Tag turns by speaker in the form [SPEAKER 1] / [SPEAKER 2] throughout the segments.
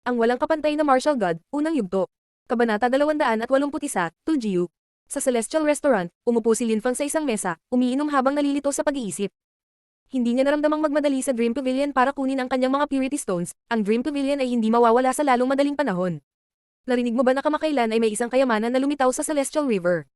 [SPEAKER 1] Ang walang kapantay na martial god, unang yugto. Kabanata 281, Tuljiu. Sa Celestial Restaurant, umupo si Linfang sa isang mesa, umiinom habang nalilito sa pag-iisip. Hindi niya naramdamang magmadali sa Dream Pavilion para kunin ang kanyang mga Purity Stones, ang Dream Pavilion ay hindi mawawala sa lalong madaling panahon. Narinig mo ba na kamakailan ay may isang kayamanan na lumitaw sa Celestial River?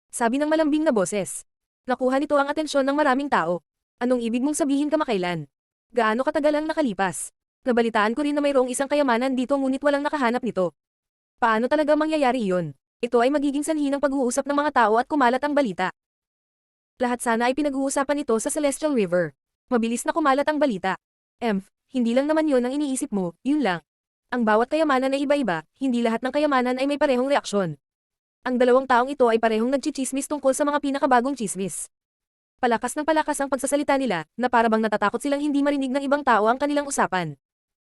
[SPEAKER 1] Sabi ng malambing na boses. Nakuha nito ang atensyon ng maraming tao. Anong ibig mong sabihin kamakailan? Gaano katagal ang nakalipas? Nabalitaan ko rin na mayroong isang kayamanan dito ngunit walang nakahanap nito. Paano talaga mangyayari iyon? Ito ay magiging sanhi ng pag-uusap ng mga tao at kumalat ang balita. Lahat sana ay pinag-uusapan ito sa Celestial River. Mabilis na kumalat ang balita. Hindi lang naman yon ang iniisip mo, yun lang. Ang bawat kayamanan ay iba-iba, hindi lahat ng kayamanan ay may parehong reaksyon. Ang dalawang taong ito ay parehong nagchichismis tungkol sa mga pinakabagong chismis. Palakas ng palakas ang pagsasalita nila, na para bang natatakot silang hindi marinig ng ibang tao ang kanilang usapan.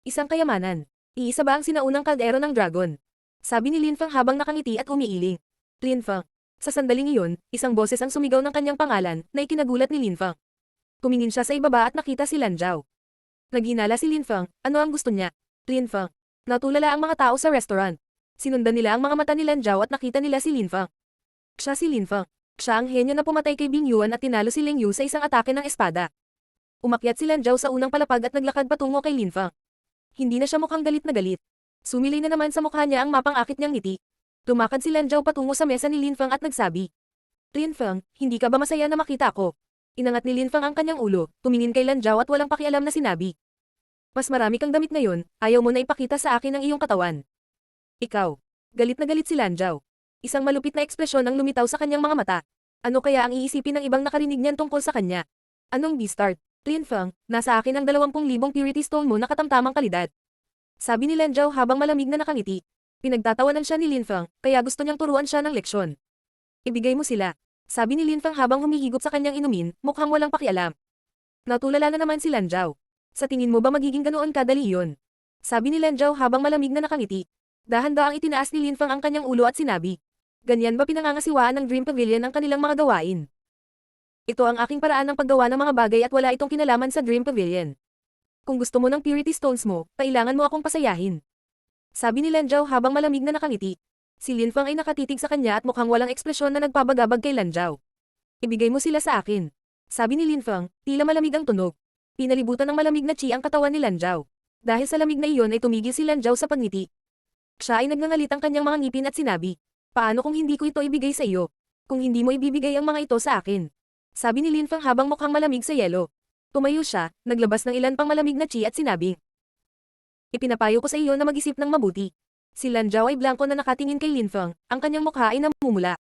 [SPEAKER 1] Isang kayamanan. Iisa ba ang sinaunang kaldero ng dragon? Sabi ni Linfang habang nakangiti at umiiling. Linfang. Sa sandaling iyon, isang boses ang sumigaw ng kanyang pangalan, na ikinagulat ni Linfang. Tumingin siya sa ibaba at nakita si Lanjiao. Naghinala si Linfang, ano ang gusto niya? Linfang. Natulala ang mga tao sa restaurant. Sinundan nila ang mga mata ni Lanjiao at nakita nila si Linfang. Siya si Linfang. Siya ang henyo na pumatay kay Bing Yuan at tinalo si Ling Yu sa isang atake ng espada. Umakyat si Lanjiao sa unang palapag at naglakad patungo kay Linfang. Hindi na siya mukhang galit na galit. Sumilay na naman sa mukha niya ang mapang-akit niyang ngiti. Tumakad si Lanjiao patungo sa mesa ni Linfang at nagsabi. Linfang, hindi ka ba masaya na makita ako? Inangat ni Linfang ang kanyang ulo, tumingin kay Lanjiao at walang pakialam na sinabi. Mas marami kang damit ngayon, ayaw mo na ipakita sa akin ang iyong katawan. Ikaw. Galit na galit si Lanjiao. Isang malupit na ekspresyon ang lumitaw sa kanyang mga mata. Ano kaya ang iisipin ng ibang nakarinig niyan tungkol sa kanya? Anong B-start? Linfang, nasa akin ang 20,000 Purity Stone mo na katamtamang kalidad. Sabi ni Lanjiao habang malamig na nakangiti. Pinagtatawanan siya ni Linfang, kaya gusto niyang turuan siya ng leksyon. Ibigay mo sila. Sabi ni Linfang habang humihigop sa kanyang inumin, mukhang walang pakialam. Natulala na naman si Lanjiao. Sa tingin mo ba magiging ganoon kadali iyon? Sabi ni Lanjiao habang malamig na nakangiti. Dahan-daang itinaas ni Linfang ang kanyang ulo at sinabi. Ganyan ba pinangangasiwaan ng Dream Pavilion ang kanilang mga gawain? Ito ang aking paraan ng paggawa ng mga bagay at wala itong kinalaman sa Dream Pavilion. Kung gusto mo ng Purity Stones mo, kailangan mo akong pasayahin. Sabi ni Lanjiao habang malamig na nakangiti. Si Linfang ay nakatitig sa kanya at mukhang walang ekspresyon na nagpabagabag kay Lanjiao. Ibigay mo sila sa akin. Sabi ni Linfang, tila malamig ang tunog. Pinalibutan ng malamig na chi ang katawan ni Lanjiao. Dahil sa lamig na iyon ay tumigil si Lanjiao sa pagngiti. Siya ay nagngangalit ang kanyang mga ngipin at sinabi, paano kung hindi ko ito ibigay sa iyo? Kung hindi mo ibibigay ang mga ito sa akin? Sabi ni Linfang habang mukhang malamig sa yelo. Tumayo siya, naglabas ng ilan pang malamig na chi at sinabi, ipinapayo ko sa iyo na mag-isip ng mabuti. Si Lanjiao ay blanko na nakatingin kay Linfang, ang kanyang mukha ay namumula.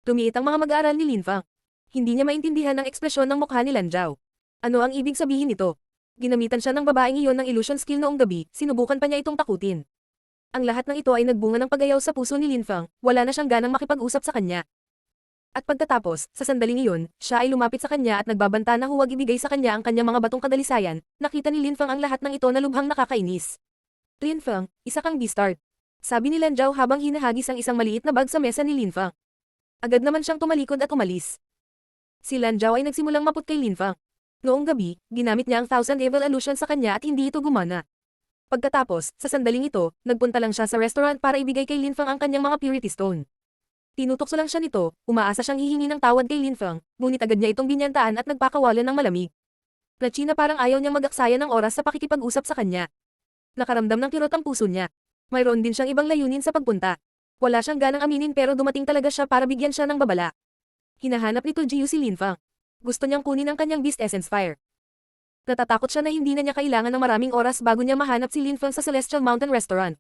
[SPEAKER 1] Tumiit ang mga mag-aaral ni Linfang. Hindi niya maintindihan ang ekspresyon ng mukha ni Lanjiao. Ano ang ibig sabihin nito? Ginamitan siya ng babaeng iyon ng illusion skill noong gabi, sinubukan pa niya itong takutin. Ang lahat ng ito ay nagbunga ng pagayaw sa puso ni Linfang, wala na siyang ganang makipag-usap sa kanya. At pagtatapos, sa sandaling iyon, siya ay lumapit sa kanya at nagbabanta na huwag ibigay sa kanya ang kanyang mga batong kadalisayan, nakita ni Linfang ang lahat ng ito na lubhang nakakainis. Linfang, isa kang B-start. Sabi ni Lanjiao habang hinahagis ang isang maliit na bag sa mesa ni Linfang. Agad naman siyang tumalikod at umalis. Si Lanjiao ay nagsimulang maput kay Linfang. Noong gabi, ginamit niya ang 1,000 Evil Illusion sa kanya at hindi ito gumana. Pagkatapos, sa sandaling ito, nagpunta lang siya sa restaurant para ibigay kay Linfang ang kanyang mga Purity Stone. Tinutokso lang siya nito, umaasa siyang hihingi ng tawad kay Linfang, ngunit agad niya itong binyantaan at nagpakawalan ng malamig. Nachi na parang ayaw niyang mag-aksaya ng oras sa pakikipag-usap sa kanya. Nakaramdam ng kirot ang puso niya. Mayroon din siyang ibang layunin sa pagpunta. Wala siyang ganang aminin pero dumating talaga siya para bigyan siya ng babala. Hinahanap ni Tuljiu si Linfang. Gusto niyang kunin ang kanyang Beast Essence Fire. Natatakot siya na hindi na niya kailangan ng maraming oras bago niya mahanap si Linfang sa Celestial Mountain Restaurant.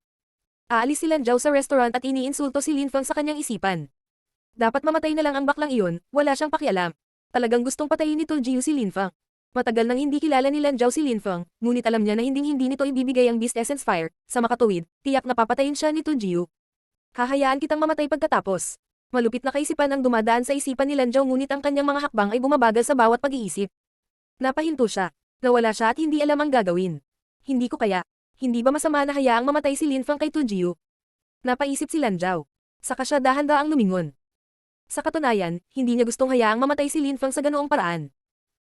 [SPEAKER 1] Aalis si Lanjiao sa restaurant at iniinsulto si Linfang sa kanyang isipan. Dapat mamatay na lang ang baklang iyon, wala siyang pakialam. Talagang gustong patayin ni Tuljiu si Linfang. Matagal nang hindi kilala ni Lanjiao si Linfang, ngunit alam niya na hinding-hindi nito ibibigay ang Beast Essence Fire. Sa makatuwid, tiyak na papatayin siya ni Tuljiu. Hahayaan kitang mamatay pagkatapos. Malupit na kaisipan ang dumadaan sa isipan ni Lanjiao ngunit ang kanyang mga hakbang ay bumabagal sa bawat pag-iisip. Napahinto siya. Nawala siya at hindi alam ang gagawin. Hindi ko kaya. Hindi ba masama na hayaang mamatay si Linfang kay Tuljiu? Napaisip si Lanjiao. Saka siya dahan-daang lumingon. Sa katunayan, hindi niya gustong hayaang mamatay si Linfang sa ganoong paraan.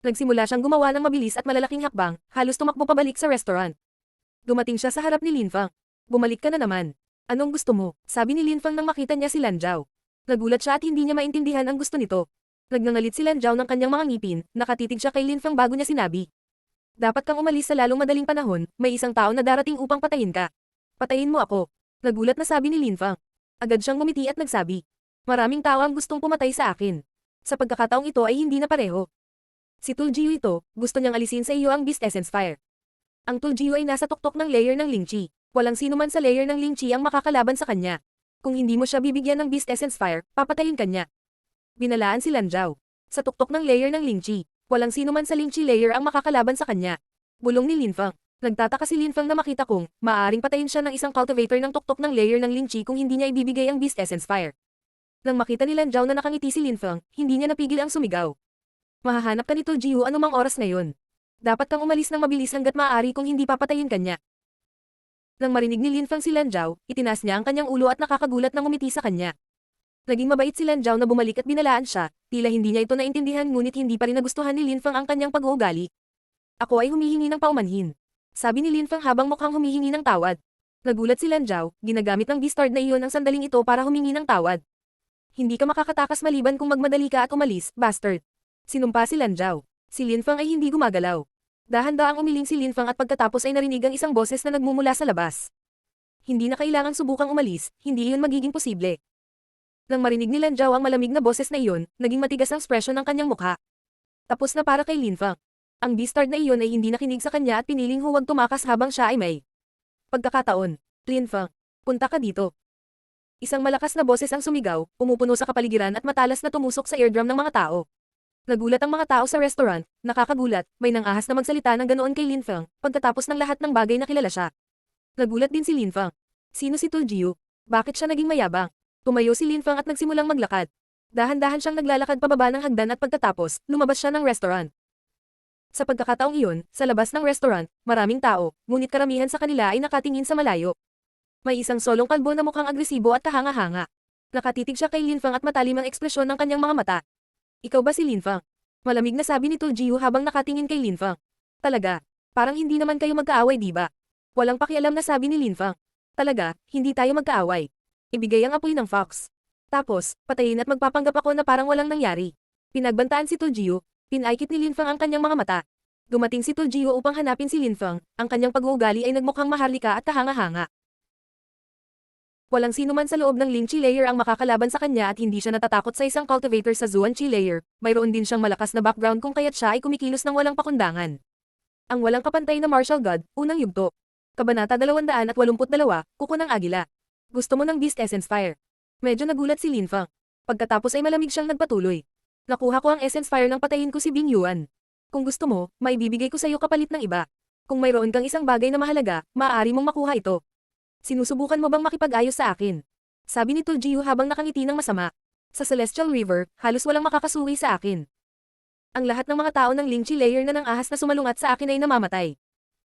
[SPEAKER 1] Nagsimula siyang gumawa ng mabilis at malalaking hakbang, halos tumakbo pabalik sa restaurant. Dumating siya sa harap ni Linfang. Bumalik ka na naman. Anong gusto mo? Sabi ni Linfang nang makita niya si Lanjiao. Nagulat siya at hindi niya maintindihan ang gusto nito. Nagngangalit si Lanjiao ng kanyang mga ngipin, nakatitig siya kay Linfang bago niya sinabi. Dapat kang umalis sa lalong madaling panahon, may isang tao na darating upang patayin ka. Patayin mo ako. Nagulat na sabi ni Linfang. Agad siyang ngumiti at nagsabi. Maraming tao ang gustong pumatay sa akin. Sa pagkakataong ito ay hindi na pareho. Si Tuljiu ito, gusto niyang alisin sa iyo ang Beast Essence Fire. Ang Tuljiu ay nasa tuktok ng layer ng Lingqi. Walang sino man sa layer ng Lingqi ang makakalaban sa kanya. Kung hindi mo siya bibigyan ng Beast Essence Fire, papatayin kanya. Binalaan si Lanjiao. Sa tuktok ng layer ng Lingqi, walang sino man sa Lingqi layer ang makakalaban sa kanya. Bulong ni Linfang. Nagtataka si Linfang na makita kung maaaring patayin siya ng isang cultivator ng tuktok ng layer ng Lingqi kung hindi niya ibibigay ang Beast Essence Fire. Nang makita ni Lanjiao na nakangiti si Linfang, hindi niya napigil ang sumigaw. Mahahanap ka ni Tuljiu anumang oras ngayon. Dapat kang umalis ng mabilis hanggat maaari kung hindi papatayin kanya. Nang marinig ni Linfang si Lanjiao, itinaas niya ang kanyang ulo at nakakagulat na ngumiti sa kanya. Naging mabait si Lanjiao na bumalik at binalaan siya, tila hindi niya ito naintindihan ngunit hindi pa rin nagustuhan ni Linfang ang kanyang pag-uugali. Ako ay humihingi ng paumanhin. Sabi ni Linfang habang mukhang humihingi ng tawad. Nagulat si Lanjiao, ginagamit ng Beastard na iyon ang sandaling ito para humingi ng tawad. Hindi ka makakatakas maliban kung magmadali ka at umalis, bastard. Sinumpa si Lanjiao. Si Linfang ay hindi gumagalaw. Dahan-daang umiling si Linfang at pagkatapos ay narinig ang isang boses na nagmumula sa labas. Hindi na kailangang subukang umalis, hindi iyon magiging posible. Nang marinig ni Lanjiao ang malamig na boses na iyon, naging matigas ang ekspresyon ng kanyang mukha. Tapos na para kay Linfang. Ang Beastard na iyon ay hindi nakinig sa kanya at piniling huwag tumakas habang siya ay may pagkakataon. Linfang, punta ka dito. Isang malakas na boses ang sumigaw, pumupuno sa kapaligiran at matalas na tumusok sa eardrum ng mga tao. Nagulat ang mga tao sa restaurant, nakakagulat, may nangahas na magsalita ng ganoon kay Linfang, pagkatapos ng lahat ng bagay na kilala siya. Nagulat din si Linfang. Sino si Tuljiu? Bakit siya naging mayabang? Tumayo si Linfang at nagsimulang maglakad. Dahan-dahan siyang naglalakad pababa ng hagdan at pagkatapos, lumabas siya ng restaurant. Sa pagkakataong iyon, sa labas ng restaurant, maraming tao, ngunit karamihan sa kanila ay nakatingin sa malayo. May isang solong kalbo na mukhang agresibo at kahanga-hanga. Nakatitig siya kay Linfang at matalim ang ekspresyon ng kanyang mga mata. Ikaw ba si Linfang? Malamig na sabi ni Tuljiu habang nakatingin kay Linfang. Talaga, parang hindi naman kayo magkaaway di ba? Walang pakialam na sabi ni Linfang. Talaga, hindi tayo magkaaway. Ibigay ang apoy ng fox. Tapos, patayin at magpapanggap ako na parang walang nangyari. Pinagbantaan si Tuljiu, pinaikit ni Linfang ang kanyang mga mata. Dumating si Tuljiu upang hanapin si Linfang, ang kanyang pag-uugali ay nagmukhang maharlika at kahanga-hanga. Walang sino man sa loob ng Lingqi layer ang makakalaban sa kanya at hindi siya natatakot sa isang cultivator sa Zuanqi layer, mayroon din siyang malakas na background kung kaya't siya ay kumikilos ng walang pakundangan. Ang walang kapantay na martial god, unang yugto. Kabanata 282, Kuko ng Agila. Gusto mo ng Beast Essence Fire? Medyo nagulat si Linfang. Pagkatapos ay malamig siyang nagpatuloy. Nakuha ko ang Essence Fire nang patayin ko si Bing Yuan. Kung gusto mo, maibibigay ko sa iyo kapalit ng iba. Kung mayroon kang isang bagay na mahalaga, maaari mong makuha ito. Sinusubukan mo bang makipag-ayos sa akin? Sabi ni Tuljiu habang nakangiti ng masama. Sa Celestial River, halos walang makakasuwi sa akin. Ang lahat ng mga tao ng Lingqi layer na nang ahas na sumalungat sa akin ay namamatay.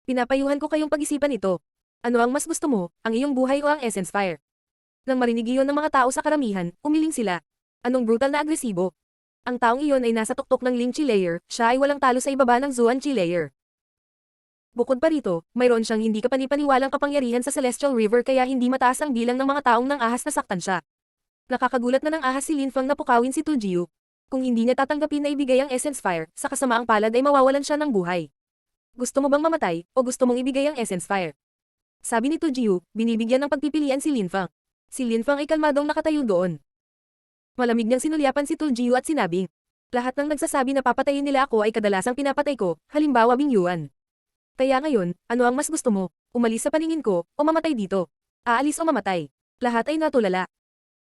[SPEAKER 1] Pinapayuhan ko kayong pag-isipan ito. Ano ang mas gusto mo, ang iyong buhay o ang Essence Fire? Nang marinig iyon ng mga tao sa karamihan, umiling sila. Anong brutal na agresibo? Ang taong iyon ay nasa tuktok ng Lingqi layer, siya ay walang talo sa ibaba ng Zuanqi layer. Bukod pa rito, mayroon siyang hindi kapanipaniwalang kapangyarihan sa Celestial River kaya hindi mataas ang bilang ng mga taong nang ahas na saktan siya. Nakakagulat na nang ahas si Linfang na pukawin si Tuljiu. Kung hindi niya tatanggapin na ibigay ang Essence Fire, sa kasamaang palad ay mawawalan siya ng buhay. Gusto mo bang mamatay, o gusto mong ibigay ang Essence Fire? Sabi ni Tuljiu, binibigyan ng pagpipilian si Linfang. Si Linfang ay kalmadong nakatayo doon. Malamig niyang sinulyapan si Tuljiu at sinabing, lahat ng nagsasabi na papatayin nila ako ay kadalasang pinapatay ko, halimbawa Bing Yuan. Kaya ngayon, ano ang mas gusto mo? Umalis sa paningin ko, o mamatay dito? Aalis o mamatay? Lahat ay natulala.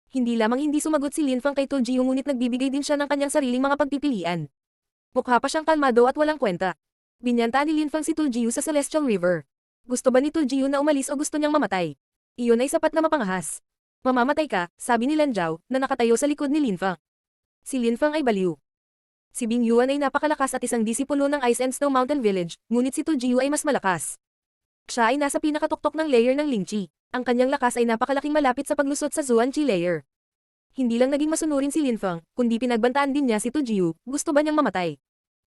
[SPEAKER 1] Hindi lamang hindi sumagot si Linfang kay Tuljiu ngunit nagbibigay din siya ng kanyang sariling mga pagpipilian. Mukha pa siyang kalmado at walang kwenta. Binyantaan ni Linfang si Tuljiu sa Celestial River. Gusto ba ni Tuljiu na umalis o gusto niyang mamatay? Iyon ay sapat na mapangahas. Mamamatay ka, sabi ni Lanjiao, na nakatayo sa likod ni Linfang. Si Linfang ay baliw. Si Bing Yuan ay napakalakas at isang disipulo ng Ice and Snow Mountain Village, ngunit si Tuljiu ay mas malakas. Siya ay nasa pinakatuktok ng layer ng Lingqi. Ang kanyang lakas ay napakalaking malapit sa paglusot sa Zuanqi layer. Hindi lang naging masunurin si Linfang, kundi pinagbantaan din niya si Tuljiu, gusto ba niyang mamatay?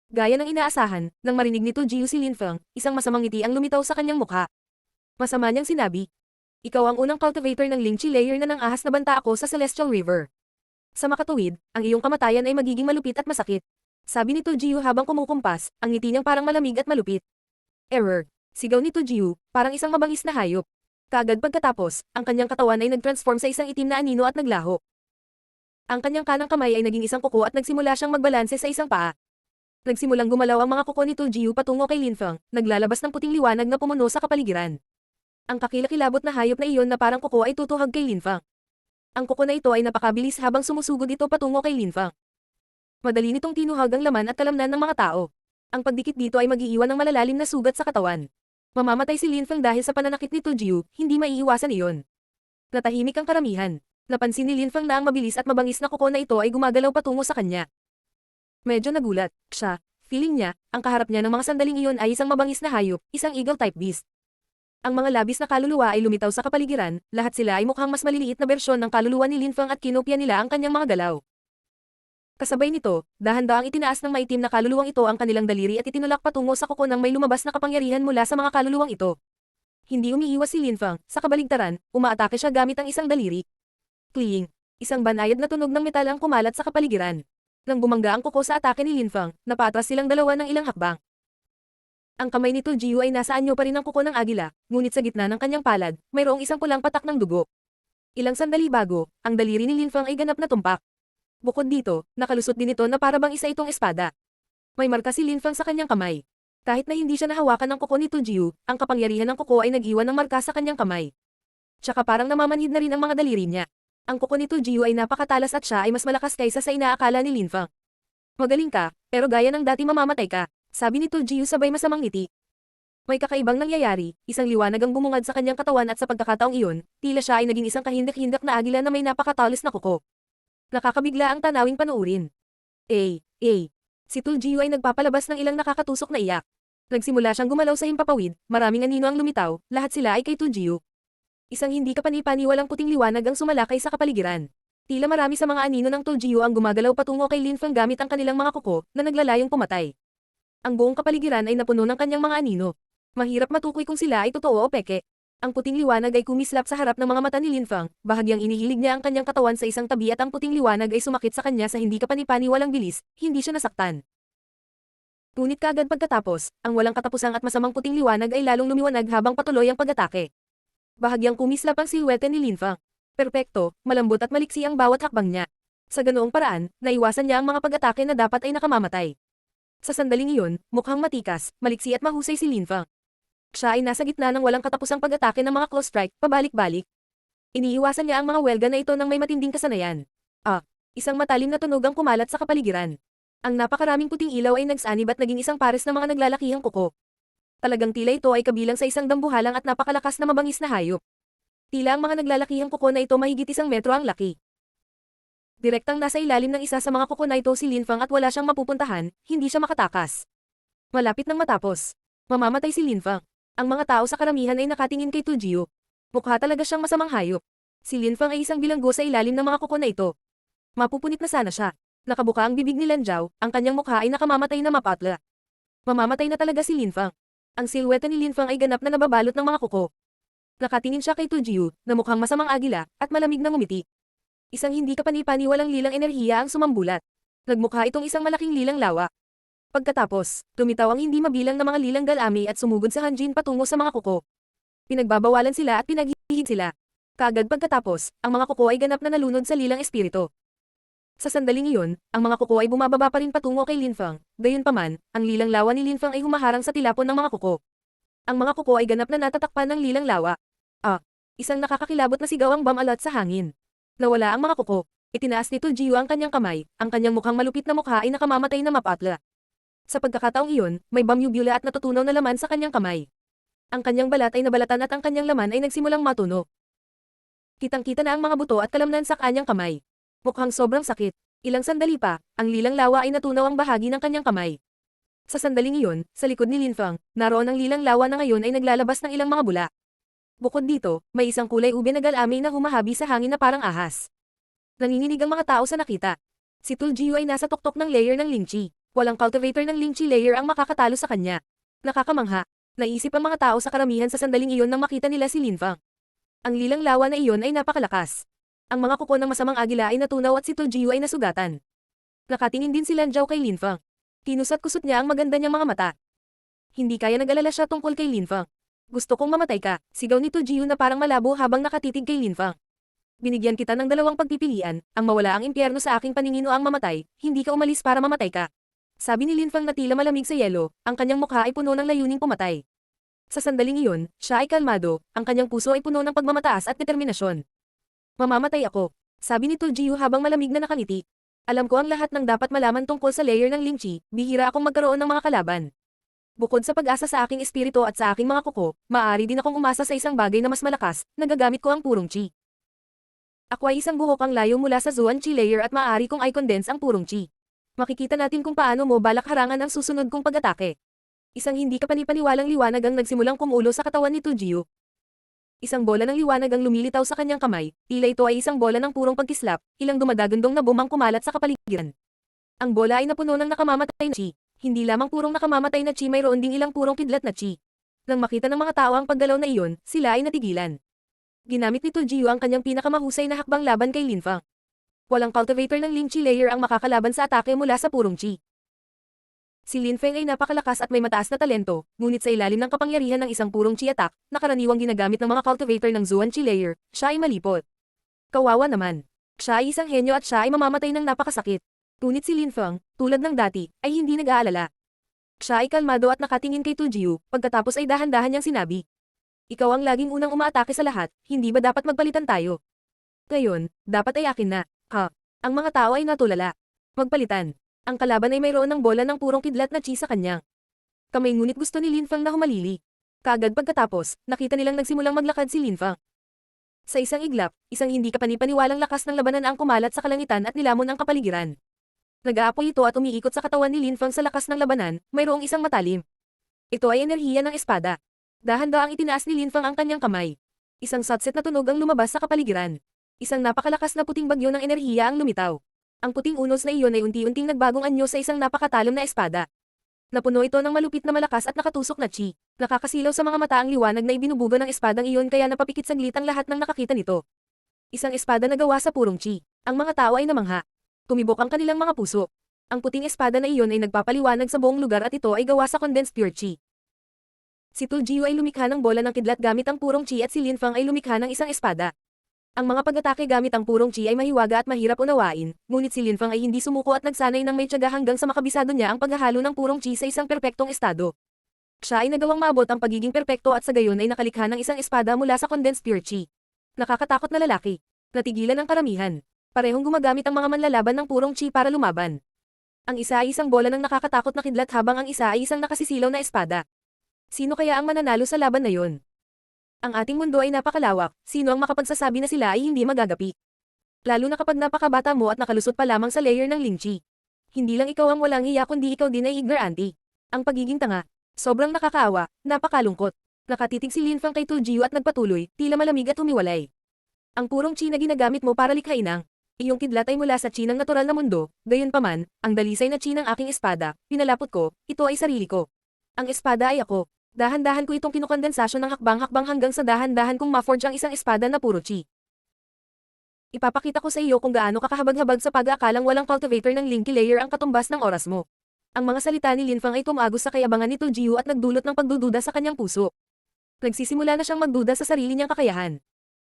[SPEAKER 1] Gaya ng inaasahan, nang marinig ni Tuljiu si Linfang, isang masamang ngiti ang lumitaw sa kanyang mukha. Masama niyang sinabi, Ikaw ang unang cultivator ng Lingchi layer na nang ahas na banta ako sa Celestial River. Sa makatuwid, ang iyong kamatayan ay magiging malupit at masakit. Sabi ni Tujiu habang kumukumpas, ang ngiti niyang parang malamig at malupit. Error. Sigaw ni Tujiu, parang isang mabangis na hayop. Kaagad pagkatapos, ang kanyang katawan ay nag-transform sa isang itim na anino at naglaho. Ang kanyang kanang kamay ay naging isang kuko at nagsimula siyang magbalanse sa isang paa. Nagsimulang gumalaw ang mga kuko ni Tujiu patungo kay Linfeng, naglalabas ng puting liwanag na pumuno sa kapaligiran. Ang kakilakilabot na hayop na iyon na parang kuko ay tutuhag kay Linfeng. Ang kuko na ito ay napakabilis habang sumusugod ito patungo kay Linfeng. Madali nitong tinuhag ang laman at kalamnan ng mga tao. Ang pagdikit dito ay mag-iiwan ng malalalim na sugat sa katawan. Mamamatay si Linfeng dahil sa pananakit ni Tujiu, hindi maiiwasan iyon. Natahimik ang karamihan. Napansin ni Linfeng na ang mabilis at mabangis na kuko na ito ay gumagalaw patungo sa kanya. Medyo nagulat siya. Feeling niya, ang kaharap niya ng mga sandaling iyon ay isang mabangis na hayop, isang eagle-type beast. Ang mga labis na kaluluwa ay lumitaw sa kapaligiran, lahat sila ay mukhang mas maliliit na bersyon ng kaluluwa ni Linfeng at kinopya nila ang kanyang mga galaw. Kasabay nito, dahan-dahang itinaas ng maitim na kaluluwang ito ang kanilang daliri at itinulak patungo sa kuko nang may lumabas na kapangyarihan mula sa mga kaluluwang ito. Hindi umiiwas si Linfeng, sa kabaligtaran, umaatake siya gamit ang isang daliri. Cling! Isang banayad na tunog ng metal ang kumalat sa kapaligiran. Nang bumangga ang kuko sa atake ni Linfeng, napatras silang dalawa ng ilang hakbang. Ang kamay ni Tujiu ay nasa anyo pa rin ng kuko ng agila, ngunit sa gitna ng kanyang palad, mayroong isang pulang patak ng dugo. Ilang sandali bago, ang daliri ni Linfeng ay ganap na tumpak. Bukod dito, nakalusot din ito na parabang isa itong espada. May marka si Linfeng sa kanyang kamay. Kahit na hindi siya nahawakan ng kuko ni Tujiu, ang kapangyarihan ng kuko ay nag-iwan ng marka sa kanyang kamay. Tsaka parang namamanhid na rin ang mga daliri niya. Ang kuko ni Tujiu ay napakatalas at siya ay mas malakas kaysa sa inaakala ni Linfeng. Magaling ka, pero gaya ng dati mamamatay ka. Sabi ni Tujiu sabay masamang ngiti. May kakaibang nangyayari, isang liwanag ang bumungad sa kanyang katawan at sa pagkakataong iyon, tila siya ay naging isang kahindak-hindak na agila na may napakatalis na kuko. Nakakabigla ang tanawing panuurin. Si Tujiu ay nagpapalabas ng ilang nakakatusok na iyak. Nagsimula siyang gumalaw sa himpapawid, maraming anino ang lumitaw, lahat sila ay kay Tujiu. Isang hindi kapani-paniwalang puting liwanag ang sumalakay sa kapaligiran. Tila marami sa mga anino ng Tujiu ang gumagalaw patungo kay Linfeng gamit ang kanilang mga kuko na naglalayong pumatay. Ang buong kapaligiran ay napuno ng kanyang mga anino. Mahirap matukoy kung sila ay totoo o peke. Ang puting liwanag ay kumislap sa harap ng mga mata ni Linfeng, bahagyang inihilig niya ang kanyang katawan sa isang tabi at ang puting liwanag ay sumakit sa kanya sa hindi kapani-paniwalang bilis, hindi siya nasaktan. Ngunit kaagad pagkatapos, ang walang katapusang at masamang puting liwanag ay lalong lumiwanag habang patuloy ang pag-atake. Bahagyang kumislap ang silhouette ni Linfeng. Perpekto, malambot at maliksi ang bawat hakbang niya. Sa ganoong paraan, naiwasan niya ang mga pag-atake na dapat ay nakamamatay. Sa sandaling iyon, mukhang matikas, maliksi at mahusay si Linfeng. Siya ay nasa gitna ng walang katapusang pag-atake ng mga close strike, pabalik-balik. Iniiwasan niya ang mga welga na ito ng may matinding kasanayan. Isang matalim na tunog ang kumalat sa kapaligiran. Ang napakaraming puting ilaw ay nagsanib at naging isang pares ng mga naglalakihang kuko. Talagang tila ito ay kabilang sa isang dambuhalang at napakalakas na mabangis na hayop. Tila ang mga naglalakihang kuko na ito mahigit 1 metro ang laki. Direktang nasa ilalim ng isa sa mga kuko na ito si Linfeng at wala siyang mapupuntahan, hindi siya makatakas. Malapit nang matapos. Mamamatay si Linfeng. Ang mga tao sa karamihan ay nakatingin kay Tujiu. Mukha talaga siyang masamang hayop. Si Linfeng ay isang bilanggo sa ilalim ng mga kuko na ito. Mapupunit na sana siya. Nakabuka ang bibig ni Lanjiao, ang kanyang mukha ay nakamamatay na mapatla. Mamamatay na talaga si Linfeng. Ang silhouette ni Linfeng ay ganap na nababalot ng mga kuko. Nakatingin siya kay Tujiu, na mukhang masamang agila, at malamig na ngumiti. Isang hindi kapani-paniwalang lilang enerhiya ang sumambulat. Nagmukha itong isang malaking lilang lawa. Pagkatapos, lumitaw ang hindi mabilang na mga lilang galami at sumugod sa Hanjin patungo sa mga kuko. Pinagbabawalan sila at pinaghihigit sila. Kaagad pagkatapos, ang mga kuko ay ganap na nalunod sa lilang espiritu. Sa sandaling iyon, ang mga kuko ay bumababa pa rin patungo kay Linfeng, gayunpaman, ang lilang lawa ni Linfeng ay humaharang sa tilapon ng mga kuko. Ang mga kuko ay ganap na natatakpan ng lilang lawa. Isang nakakakilabot na sigaw ang bumalat sa hangin. Nawala ang mga kuko. Itinaas ni Tujiu ang kanyang kamay, ang kanyang mukhang malupit na mukha ay nakamamatay na mapatla. Sa pagkakataong iyon, may bamyubula at natutunaw na laman sa kanyang kamay. Ang kanyang balat ay nabalatan at ang kanyang laman ay nagsimulang matuno. Kitang-kita na ang mga buto at kalamnan sa kanyang kamay. Mukhang sobrang sakit. Ilang sandali pa, ang lilang lawa ay natunaw ang bahagi ng kanyang kamay. Sa sandaling iyon, sa likod ni Linfeng, naroon ang lilang lawa na ngayon ay naglalabas ng ilang mga bula. Bukod dito, may isang kulay ube na galami na humahabi sa hangin na parang ahas. Nanginginig ang mga tao sa nakita. Si Tujiu ay nasa tuktok ng layer ng Lingchi. Walang cultivator ng Lingchi layer ang makakatalo sa kanya. Nakakamangha. Naisip ang mga tao sa karamihan sa sandaling iyon nang makita nila si Linfeng. Ang lilang lawa na iyon ay napakalakas. Ang mga kuko ng masamang agila ay natunaw at si Tu Jiu ay nasugatan. Nakatingin din si Lan Zhao kay Lin Feng. Kinusat-kusot niya ang maganda niyang mga mata. Hindi kaya nag-alala siya tungkol kay Lin Feng. Gusto kong mamatay ka, sigaw ni Tu Jiu na parang malabo habang nakatitig kay Lin Feng. Binigyan kita ng dalawang pagpipilian, ang mawala ang impyerno sa aking paningin o ang mamatay, hindi ka umalis para mamatay ka. Sabi ni Lin Feng na tila malamig sa yelo, ang kanyang mukha ay puno ng layuning pumatay. Sa sandaling iyon, siya ay kalmado, ang kanyang puso ay puno ng pagmamataas at determinasyon. Mamamatay ako, sabi ni Tu Jiu habang malamig na nakangiti. Alam ko ang lahat ng dapat malaman tungkol sa layer ng Ling Qi, bihira akong magkaroon ng mga kalaban. Bukod sa pag-asa sa aking espiritu at sa aking mga kuko, maaari din akong umasa sa isang bagay na mas malakas, nagagamit ko ang purong Qi. Ako ay isang buhok ang layo mula sa Zuan Qi layer at maaari kong i-condense ang purong Qi. Makikita natin kung paano mo balak harangan ang susunod kong pag-atake. Isang hindi kapanipaniwalang liwanag ang nagsimulang kumulo sa katawan ni Tu Jiu. Isang bola ng liwanag ang lumilitaw sa kanyang kamay, tila ito ay isang bola ng purong pagkislap, ilang dumadagandong na bumang kumalat sa kapaligiran. Ang bola ay napuno ng nakamamatay na Qi. Hindi lamang purong nakamamatay na Qi, mayroon ding ilang purong kidlat na Qi. Nang makita ng mga tao ang paggalaw na iyon, sila ay natigilan. Ginamit ni Tu Jiu ang kanyang pinakamahusay na hakbang laban kay Lin Feng. Walang cultivator ng Ling Qi layer ang makakalaban sa atake mula sa purong Qi. Si Lin Feng ay napakalakas at may mataas na talento, ngunit sa ilalim ng kapangyarihan ng isang purong Qi attack, na karaniwang ginagamit ng mga cultivator ng Zuan Qi layer, siya ay malipot. Kawawa naman. Siya ay isang henyo at siya ay mamamatay ng napakasakit. Ngunit si Lin Feng, tulad ng dati, ay hindi nag-aalala. Siya ay kalmado at nakatingin kay Tu Jiu, pagkatapos ay dahan-dahan niyang sinabi. Ikaw ang laging unang umaatake sa lahat, hindi ba dapat magpalitan tayo? Ngayon, dapat ay akin na. Ha? Ang mga tao ay natulala. Magpalitan. Ang kalaban ay mayroon ng bola ng purong kidlat na Qi sa kanya. Kamay ngunit gusto ni Lin Feng na humalili. Kaagad pagkatapos, nakita nilang nagsimulang maglakad si Lin Feng. Sa isang iglap, isang hindi kapanipaniwalang lakas ng labanan ang kumalat sa kalangitan at nilamon ang kapaligiran. Nag-aapoy ito at umiikot sa katawan ni Lin Feng sa lakas ng labanan, mayroong isang matalim. Ito ay enerhiya ng espada. Dahan-daang itinaas ni Lin Feng ang kanyang kamay. Isang satset na tunog ang lumabas sa kapaligiran. Isang napakalakas na puting bagyo ng enerhiya ang lumitaw. Ang puting unos na iyon ay unti-unting nagbagong anyo sa isang napakatalim na espada. Napuno ito ng malupit na malakas at nakatusok na Qi. Nakakasilaw sa mga mata ang liwanag na ibinubuga ng espadang iyon kaya napapikit saglit ang lahat ng nakakita nito. Isang espada na gawa sa purong Qi. Ang mga tao ay namangha. Tumibok ang kanilang mga puso. Ang puting espada na iyon ay nagpapaliwanag sa buong lugar at ito ay gawa sa condensed pure Qi. Si Tu Jiu ay lumikha ng bola ng kidlat gamit ang purong Qi at si Lin Feng ay lumikha ng isang espada. Ang mga pag-atake gamit ang purong Qi ay mahiwaga at mahirap unawain, ngunit si Lin Feng ay hindi sumuko at nagsanay ng may tiyaga hanggang sa makabisado niya ang paghahalo ng purong Qi sa isang perpektong estado. Siya ay nagawang maabot ang pagiging perpekto at sa gayon ay nakalikha ng isang espada mula sa condensed pure Qi. Nakakatakot na lalaki. Natigilan ang karamihan. Parehong gumagamit ang mga manlalaban ng purong Qi para lumaban. Ang isa ay isang bola ng nakakatakot na kidlat habang ang isa ay isang nakasisilaw na espada. Sino kaya ang mananalo sa laban na yon? Ang ating mundo ay napakalawak, sino ang makapagsasabi na sila ay hindi magagapi? Lalo na kapag napakabata mo at nakalusot pa lamang sa layer ng Ling Qi. Hindi lang ikaw ang walang hiya kundi ikaw din ay ignorante. Ang pagiging tanga. Sobrang nakakaawa, napakalungkot. Nakatitig si Lin Feng kay Tu Jiu at nagpatuloy, tila malamig at humiwalay. Ang purong Qi na ginagamit mo para likhain ang iyong kidlat ay mula sa Qi ng natural na mundo, gayunpaman, ang dalisay na Qi ng aking espada, pinalapot ko, ito ay sarili ko. Ang espada ay ako. Dahan-dahan ko itong kinukondensasyon ng hakbang-hakbang hanggang sa dahan-dahan kong ma-forge ang isang espada na puro Qi. Ipapakita ko sa iyo kung gaano kakahabag-habag sa pag-aakalang walang cultivator ng Ling Qi layer ang katumbas ng oras mo. Ang mga salita ni Lin Feng ay tumagos sa kayabangan ni Tu Jiu at nagdulot ng pagdududa sa kanyang puso. Nagsisimula na siyang magduda sa sarili niyang kakayahan.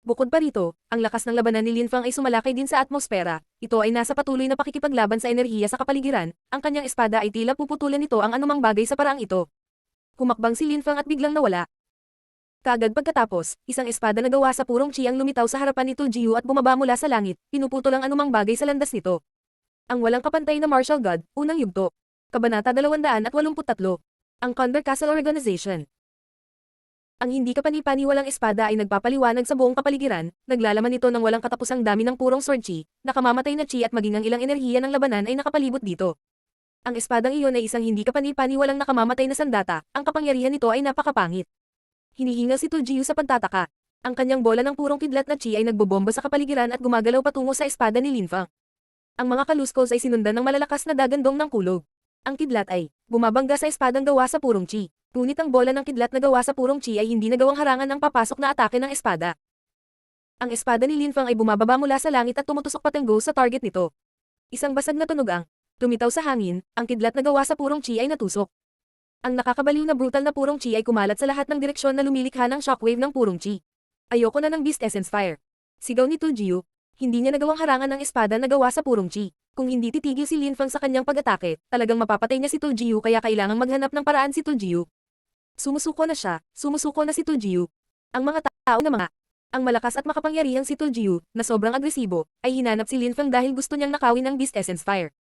[SPEAKER 1] Bukod pa rito, ang lakas ng labanan ni Lin Feng ay sumalakay din sa atmosfera. Ito ay nasa patuloy na pakikipaglaban sa enerhiya sa kapaligiran, ang kanyang espada ay tila puputulan nito ang anumang bagay sa paraang ito. Humakbang si Lin Feng at biglang nawala. Kaagad pagkatapos, isang espada na gawa sa purong Qi ang lumitaw sa harapan ni Tu Jiu at bumaba mula sa langit, pinuputol ang anumang bagay sa landas nito. Ang walang kapantay na martial god, unang yugto. Kabanata 283. Ang Condor Castle Organization. Ang hindi kapanipaniwalang espada ay nagpapaliwanag sa buong kapaligiran, naglalaman ito ng walang katapusang dami ng purong sword Qi, nakamamatay na Qi at maging ang ilang enerhiya ng labanan ay nakapalibot dito. Ang espadang iyon ay isang hindi kapanipaniwalang nakamamatay na sandata, ang kapangyarihan nito ay napakapangit. Hinihingal si Tu Jiu sa pagtataka. Ang kanyang bola ng purong kidlat na Qi ay nagbobomba sa kapaligiran at gumagalaw patungo sa espada ni Lin Feng. Ang mga kaluskos ay sinundan ng malalakas na dagandong ng kulog. Ang kidlat ay bumabangga sa espadang gawa sa purong Qi. Ngunit ang bola ng kidlat na gawa sa purong Qi ay hindi nagawang harangan ang papasok na atake ng espada. Ang espada ni Lin Fang ay bumababa mula sa langit at tumutusok patunggo sa target nito. Isang basag na tunog ang tumitaw sa hangin, ang kidlat na gawa sa purong chi ay natusok. Ang nakakabaliw na brutal na purong chi ay kumalat sa lahat ng direksyon na lumilikha ng shockwave ng purong chi. Ayoko na ng Beast Essence Fire. Sigaw ni Tu Jiu. Hindi niya nagawang harangan ng espada na gawa sa purong chi. Kung hindi titigil si Lin Fang sa kanyang pag-atake, talagang mapapatay niya si Tu Jiu kaya kailangang maghanap ng paraan si Tu Jiu. Sumusuko na siya, sumusuko na si Tu Jiu. Ang mga tao na mga ang malakas at makapangyarihang si Tu Jiu, na sobrang agresibo, ay hinanap si Lin Fang dahil gusto niyang nakawin ang Beast Essence Fire.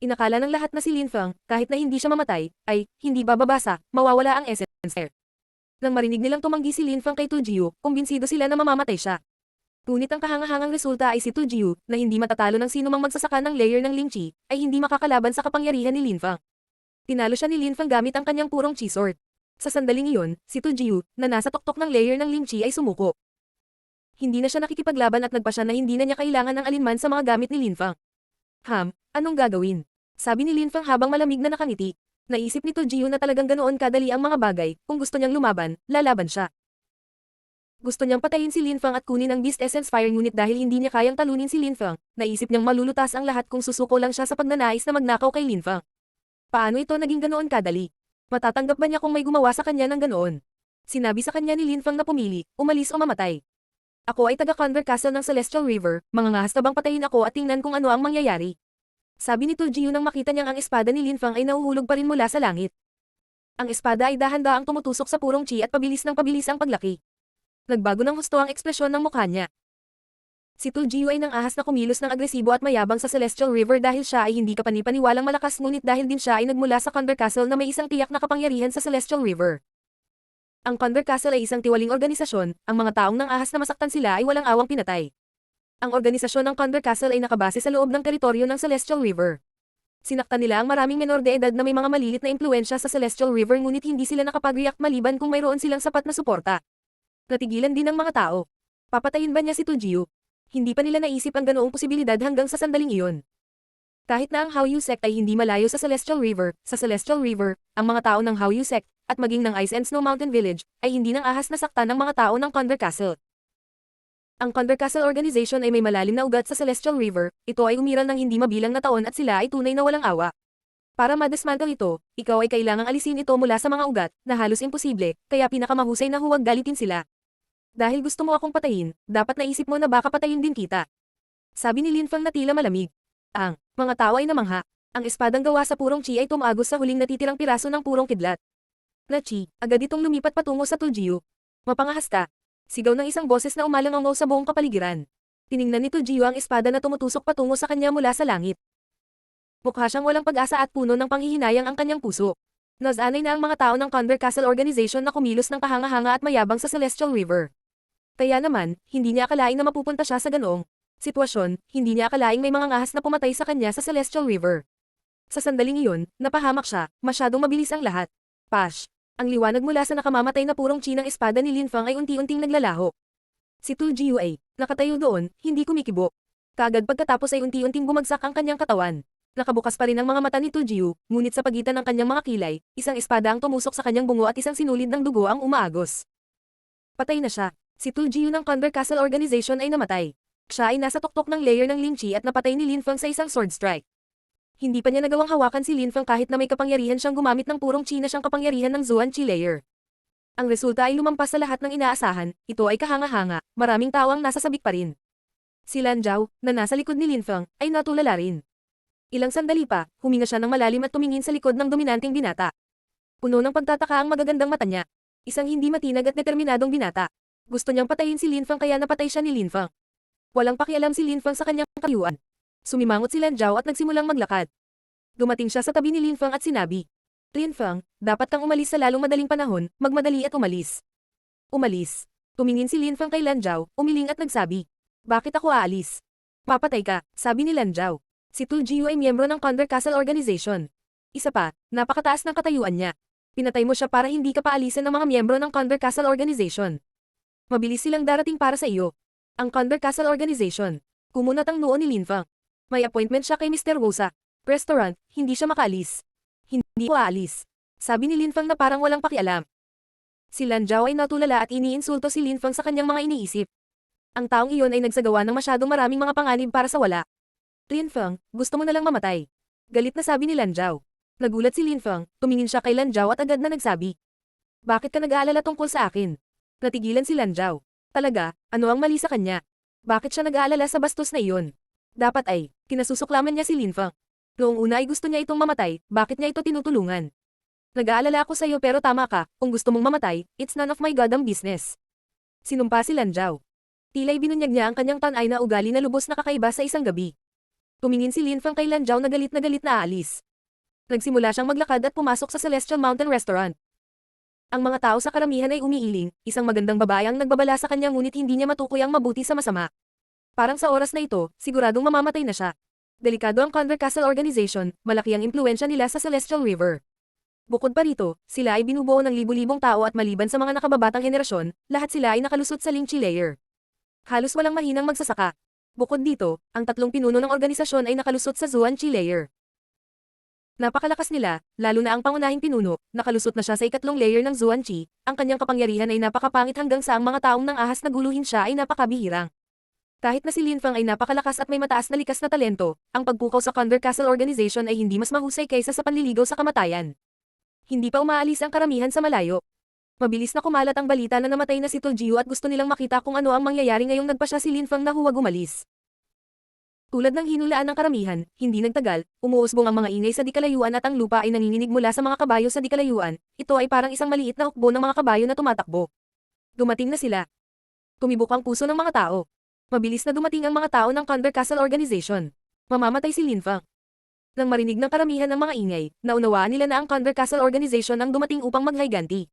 [SPEAKER 1] Inakala ng lahat na si Lin Fang, kahit na hindi siya mamatay, ay hindi bababasa, mawawala ang Essence Fire. Nang marinig nilang tumanggi si Lin Fang kay Tu Jiu, kumbinsido sila na mamamatay siya. Ngunit ang kahangahangang resulta ay si Tu Jiu, na hindi matatalo ng sino mang magsasaka ng layer ng Ling Chi, ay hindi makakalaban sa kapangyarihan ni Lin Fang. Tinalo siya ni Lin Fang gamit ang kanyang purong Chi Sword. Sa sandaling iyon, si Tu Jiu, na nasa tuktok ng layer ng Ling Chi ay sumuko. Hindi na siya nakikipaglaban at nagpasya na hindi na niya kailangan ng alinman sa mga gamit ni Lin Fang. Anong gagawin? Sabi ni Lin Fang habang malamig na nakangiti. Naisip ni Tu Jiu na talagang ganoon kadali ang mga bagay, kung gusto niyang lumaban, lalaban siya. Gusto niyang patayin si Lin Fang at kunin ang Beast Essence Fire ngunit dahil hindi niya kayang talunin si Lin Fang, naisip niyang malulutas ang lahat kung susuko lang siya sa pagnanais na magnakaw kay Lin Fang. Paano ito naging ganoon kadali? Matatanggap ba niya kung may gumawa sa kanya ng ganoon? Sinabi sa kanya ni Lin Fang na pumili, umalis o mamatay. Ako ay taga Conver Castle ng Celestial River, mangangahas na bang patayin ako at tingnan kung ano ang mangyayari. Sabi ni Tu Jiu nang makita niyang ang espada ni Lin Fang ay nahuhulog pa rin mula sa langit. Ang espada ay dahan-daang tumutusok sa purong chi at pabilis ng pabilis ang paglaki. Nagbago ng husto ang ekspresyon ng mukha niya. Si Tu Jiu ay nang ahas na kumilos ng agresibo at mayabang sa Celestial River dahil siya ay hindi kapani-paniwalang malakas ngunit dahil din siya ay nagmula sa Conver Castle na may isang tiyak na kapangyarihan sa Celestial River. Ang Conver Castle ay isang tiwaling organisasyon, ang mga taong nang ahas na masaktan sila ay walang awang pinatay. Ang organisasyon ng Conver Castle ay nakabase sa loob ng teritoryo ng Celestial River. Sinaktan nila ang maraming menor de edad na may mga malilit na impluensya sa Celestial River ngunit hindi sila nakapag-react maliban kung mayroon silang sapat na suporta. Natigilan din ng mga tao. Papatayin ba niya si Tu Jiu? Hindi pa nila naisip ang ganoong posibilidad hanggang sa sandaling iyon. Kahit na ang Hauyu Sect ay hindi malayo sa Celestial River, ang mga tao ng Hauyu Sect, at maging ng Ice and Snow Mountain Village, ay hindi nang ahas na saktan ng mga tao ng Conver Castle. Ang Conver Castle Organization ay may malalim na ugat sa Celestial River, ito ay umiral ng hindi mabilang na taon at sila ay tunay na walang awa. Para madismantle ito, ikaw ay kailangang alisin ito mula sa mga ugat, na halos imposible, kaya pinakamahusay na huwag galitin sila. Dahil gusto mo akong patayin, dapat naisip mo na baka patayin din kita. Sabi ni Lin Fang na tila malamig. Ang mga tao ay namangha. Ang espadang gawa sa purong chi ay tumagos sa huling natitirang piraso ng purong kidlat. Na chi, agad itong lumipat patungo sa Tu Jiu. Mapangahas ka. Sigaw ng isang boses na umalangaw sa buong kapaligiran. Tiningnan ni Tu Jiu ang espada na tumutusok patungo sa kanya mula sa langit. Mukha siyang walang pag-asa at puno ng panghihinayang ang kanyang puso. Nasanay na ang mga tao ng Conver Castle Organization na kumilos ng kahanga-hanga at mayabang sa Celestial River. Kaya naman, hindi niya akalaing na mapupunta siya sa ganoong sitwasyon, hindi niya akalaing may mga ngahas na pumatay sa kanya sa Celestial River. Sa sandaling iyon, napahamak siya, masyadong mabilis ang lahat. Pash! Ang liwanag mula sa nakamamatay na purong chi ng espada ni Lin Fang ay unti-unting naglalaho. Si Tu Jiu ay nakatayo doon, hindi kumikibo. Kaagad pagkatapos ay unti-unting bumagsak ang kanyang katawan. Nakabukas pa rin ang mga mata ni Tu Jiu, ngunit sa pagitan ng kanyang mga kilay, isang espada ang tumusok sa kanyang bungo at isang sinulid ng dugo ang umaagos. Patay na siya. Si Tu Jiu ng Conver Castle Organization ay namatay. Siya ay nasa tuktok ng layer ng Ling Chi at napatay ni Lin Fang sa isang sword strike. Hindi pa niya nagawang hawakan si Lin Fang kahit na may kapangyarihan siyang gumamit ng purong chi na siyang kapangyarihan ng Zuan Chi layer. Ang resulta ay lumampas sa lahat ng inaasahan, ito ay kahanga-hanga, maraming tao ang nasasabik pa rin. Si Lan Zhao, na nasa likod ni Lin Fang, ay natulala rin. Ilang sandali pa, huminga siya ng malalim at tumingin sa likod ng dominanteng binata. Puno ng pagtataka ang magagandang mata niya. Isang hindi matinag at determinadong binata. Gusto niyang patayin si Lin Fang kaya napatay siya ni Lin Fang. Walang pakialam si Lin Fang sa kanyang kayuan. Sumimangot si Lan Zhao at nagsimulang maglakad. Dumating siya sa tabi ni Lin Fang at sinabi, Lin Fang, dapat kang umalis sa lalong madaling panahon, magmadali at umalis. Umalis. Tumingin si Lin Fang kay Lan Zhao, umiling at nagsabi, bakit ako aalis? Papatay ka, sabi ni Lan Zhao. Si Tu Jiu ay miyembro ng Conver Castle Organization. Isa pa, napakataas ng katayuan niya. Pinatay mo siya para hindi ka paalisan ng mga miyembro ng Conver Castle Organization. Mabilis silang darating para sa iyo. Ang Conver Castle Organization. Kumunat ang noo ni Lin Fang. May appointment siya kay Mr. Rosa. Restaurant, hindi siya makaalis. Hindi ko aalis. Sabi ni Lin Fang na parang walang pakialam. Si Lan Zhao ay natulala at iniinsulto si Lin Fang sa kanyang mga iniisip. Ang taong iyon ay nagsagawa ng masyadong maraming mga panganib para sa wala. Lin Feng, gusto mo na lang mamatay. Galit na sabi ni Lan Zhao. Nagulat si Lin Feng, tumingin siya kay Lan Zhao at agad na nagsabi. Bakit ka nag-aalala tungkol sa akin? Natigilan si Lan Zhao. Talaga, ano ang mali sa kanya? Bakit siya nag-aalala sa bastos na iyon? Dapat ay, kinasusuklaman niya si Lin Feng. Noong una ay gusto niya itong mamatay, bakit niya ito tinutulungan? Nag-aalala ako sa'yo pero tama ka, kung gusto mong mamatay, it's none of my goddamn business. Sinumpa si Lan Zhao. Tila'y binunyag niya ang kanyang tanay na ugali na lubos na kakaiba sa isang gabi. Tumingin si Lin Feng kay Lan Zhao na galit na aalis. Nagsimula siyang maglakad at pumasok sa Celestial Mountain Restaurant. Ang mga tao sa karamihan ay umiiling, isang magandang babae ang nagbabala sa kanya ngunit hindi niya matukoy ang mabuti sa masama. Parang sa oras na ito, siguradong mamamatay na siya. Delikado ang Conver Castle Organization, malaki ang impluensya nila sa Celestial River. Bukod pa rito, sila ay binubuo ng libu-libong tao at maliban sa mga nakababatang henerasyon, lahat sila ay nakalusot sa Lingchi Layer. Halos walang mahinang magsasaka. Bukod dito, ang tatlong pinuno ng organisasyon ay nakalusot sa Zuanchi Layer. Napakalakas nila, lalo na ang pangunahing pinuno, nakalusot na siya sa ikatlong layer ng Zuanchi, ang kanyang kapangyarihan ay napakapangit hanggang sa ang mga taong nang ahas na guluhin siya ay napakabihirang. Kahit na si Lin Feng ay napakalakas at may mataas na likas na talento, ang pagpukaw sa Conver Castle Organization ay hindi mas mahusay kaysa sa panliligaw sa kamatayan. Hindi pa umaalis ang karamihan sa malayo. Mabilis na kumalat ang balita na namatay na si To Jiu at gusto nilang makita kung ano ang mangyayari ngayong nagpasya si Lin Feng na huwag umalis. Tulad ng hinulaan ng karamihan, hindi nagtagal, umuusbong ang mga ingay sa dikalayuan at ang lupa ay nanginginig mula sa mga kabayo sa dikalayuan. Ito ay parang isang maliit na hukbo ng mga kabayo na tumatakbo. Dumating na sila. Tumibok ang puso ng mga tao. Mabilis na dumating ang mga tao ng Conver Castle Organization. Mamamatay si Lin Feng. Nang marinig ng karamihan ng mga ingay, naunawaan nila na ang Conver Castle Organization ang dumating upang maghiganti.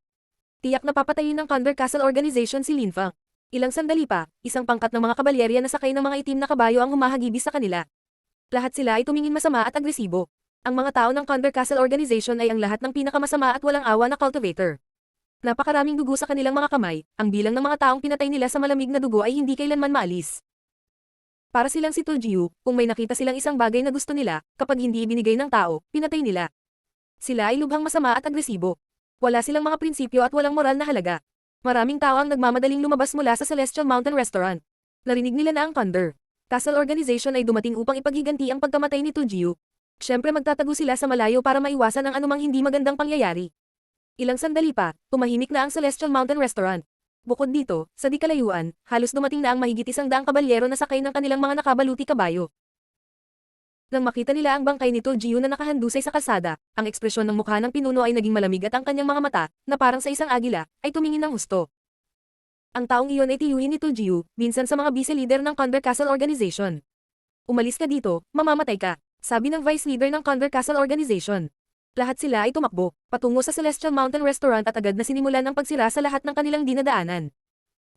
[SPEAKER 1] Tiyak na papatayin ng Conver Castle Organization si Lin Feng. Ilang sandali pa, isang pangkat ng mga kabalyerya na sakay ng mga itim na kabayo ang humahagibis sa kanila. Lahat sila ay tumingin masama at agresibo. Ang mga tao ng Conver Castle Organization ay ang lahat ng pinakamasama at walang awa na cultivator. Napakaraming dugo sa kanilang mga kamay, ang bilang ng mga taong pinatay nila sa malamig na dugo ay hindi kailanman maalis. Para silang si To Jiu, kung may nakita silang isang bagay na gusto nila, kapag hindi ibinigay ng tao, pinatay nila. Sila ay lubhang masama at agresibo. Wala silang mga prinsipyo at walang moral na halaga. Maraming tao ang nagmamadaling lumabas mula sa Celestial Mountain Restaurant. Narinig nila na ang Conver Castle Organization ay dumating upang ipaghiganti ang pagkamatay ni To Jiu. Siyempre magtatago sila sa malayo para maiwasan ang anumang hindi magandang pangyayari. Ilang sandali pa, tumahimik na ang Celestial Mountain Restaurant. Bukod dito, sa dikalayuan, halos dumating na ang mahigit 100 kabalyero na sakay ng kanilang mga nakabaluti kabayo. Nang makita nila ang bangkay ni To Jiu na nakahandusay sa kalsada, ang ekspresyon ng mukha ng pinuno ay naging malamig at ang kanyang mga mata, na parang sa isang agila, ay tumingin ng husto. Ang taong iyon ay tiyuhin ni To Jiu, minsan sa mga vice-leader ng Conver Castle Organization. Umalis ka dito, mamamatay ka, sabi ng vice-leader ng Conver Castle Organization. Lahat sila ay tumakbo, patungo sa Celestial Mountain Restaurant at agad na sinimulan ang pagsira sa lahat ng kanilang dinadaanan.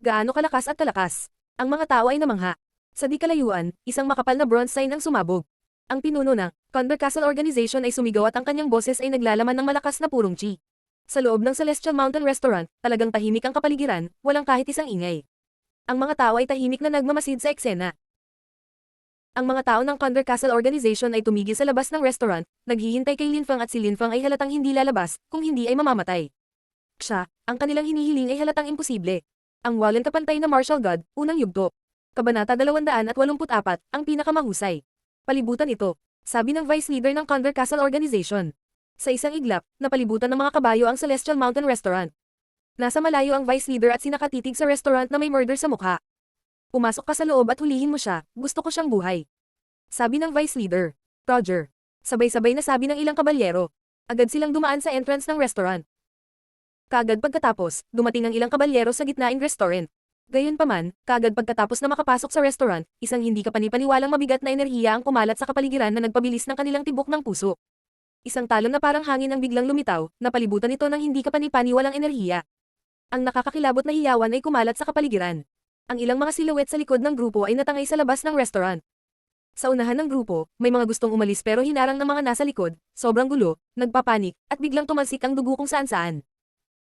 [SPEAKER 1] Gaano kalakas at kalakas. Ang mga tao ay namangha. Sa dikalayuan, isang makapal na bronze sign ang sumabog. Ang pinuno ng Conver Castle Organization ay sumigaw at ang kanyang boses ay naglalaman ng malakas na purong chi. Sa loob ng Celestial Mountain Restaurant, talagang tahimik ang kapaligiran, walang kahit isang ingay. Ang mga tao ay tahimik na nagmamasid sa eksena. Ang mga tao ng Conver Castle Organization ay tumigil sa labas ng restaurant, naghihintay kay Lin Feng at si Lin Feng ay halatang hindi lalabas, kung hindi ay mamamatay. Siya, ang kanilang hinihiling ay halatang imposible. Ang walang kapantay na martial god, unang yugto. Kabanata 284, ang pinakamahusay. Palibutan ito, sabi ng vice leader ng Conver Castle Organization. Sa isang iglap, napalibutan ng mga kabayo ang Celestial Mountain Restaurant. Nasa malayo ang vice leader at sinakatitig sa restaurant na may murder sa mukha. Pumasok ka sa loob at hulihin mo siya, gusto ko siyang buhay. Sabi ng vice leader. Roger. Sabay-sabay na sabi ng ilang kabalyero. Agad silang dumaan sa entrance ng restaurant. Kaagad pagkatapos, dumating ang ilang kabalyero sa gitnaing restaurant. Gayunpaman, kaagad pagkatapos na makapasok sa restaurant, isang hindi kapanipaniwalang mabigat na enerhiya ang kumalat sa kapaligiran na nagpabilis ng kanilang tibok ng puso. Isang talon na parang hangin ang biglang lumitaw, napalibutan ito ng hindi kapanipaniwalang enerhiya. Ang nakakakilabot na hiyawan ay kumalat sa kapaligiran. Ang ilang mga silhouette sa likod ng grupo ay natangay sa labas ng restaurant. Sa unahan ng grupo, may mga gustong umalis pero hinarang ng mga nasa likod, sobrang gulo, nagpapanik, at biglang tumalsik ang dugo kung saan-saan.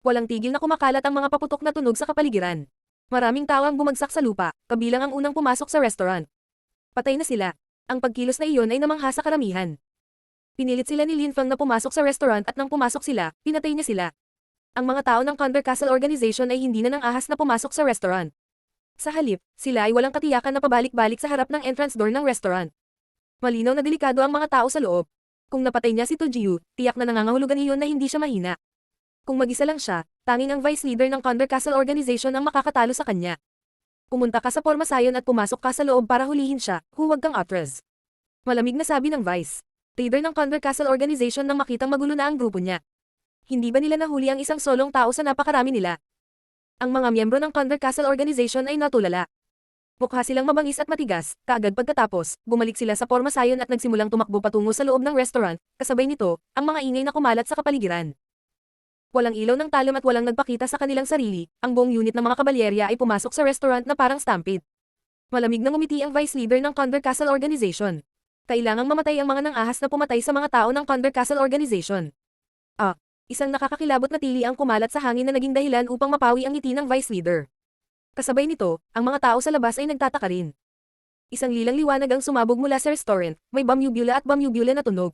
[SPEAKER 1] Walang tigil na kumakalat ang mga paputok na tunog sa kapaligiran. Maraming tao ang bumagsak sa lupa, kabilang ang unang pumasok sa restaurant. Patay na sila. Ang pagkilos na iyon ay namangha sa karamihan. Pinilit sila ni Lin Feng na pumasok sa restaurant at nang pumasok sila, pinatay niya sila. Ang mga tao ng Conver Castle Organization ay hindi na nang ahas na pumasok sa restaurant. Sa halip, sila ay walang katiyakan na pabalik-balik sa harap ng entrance door ng restaurant. Malinaw na delikado ang mga tao sa loob. Kung napatay niya si Tojiu, tiyak na nangangahulugan iyon na hindi siya mahina. Kung mag-isa lang siya, tanging ang vice leader ng Condor Castle Organization ang makakatalo sa kanya. Pumunta ka sa Formasayon at pumasok ka sa loob para hulihin siya, huwag kang atras. Malamig na sabi ng vice leader ng Condor Castle Organization nang makitang magulo na ang grupo niya. Hindi ba nila nahuli ang isang solong tao sa napakarami nila? Ang mga miyembro ng Condor Castle Organization ay natulala. Mukha silang mabangis at matigas, kaagad pagkatapos, bumalik sila sa Formasayon at nagsimulang tumakbo patungo sa loob ng restaurant, kasabay nito, ang mga ingay na kumalat sa kapaligiran. Walang ilaw ng talom at walang nagpakita sa kanilang sarili, ang buong unit ng mga kabalyerya ay pumasok sa restaurant na parang stampede. Malamig na ngumiti ang vice leader ng Condor Castle Organization. Kailangang mamatay ang mga nang-ahas na pumatay sa mga tao ng Condor Castle Organization. Isang nakakakilabot na tili ang kumalat sa hangin na naging dahilan upang mapawi ang ngiti ng vice leader. Kasabay nito, ang mga tao sa labas ay nagtataka rin. Isang lilang liwanag ang sumabog mula sa restaurant, may bamyubula at bamyubula na tunog.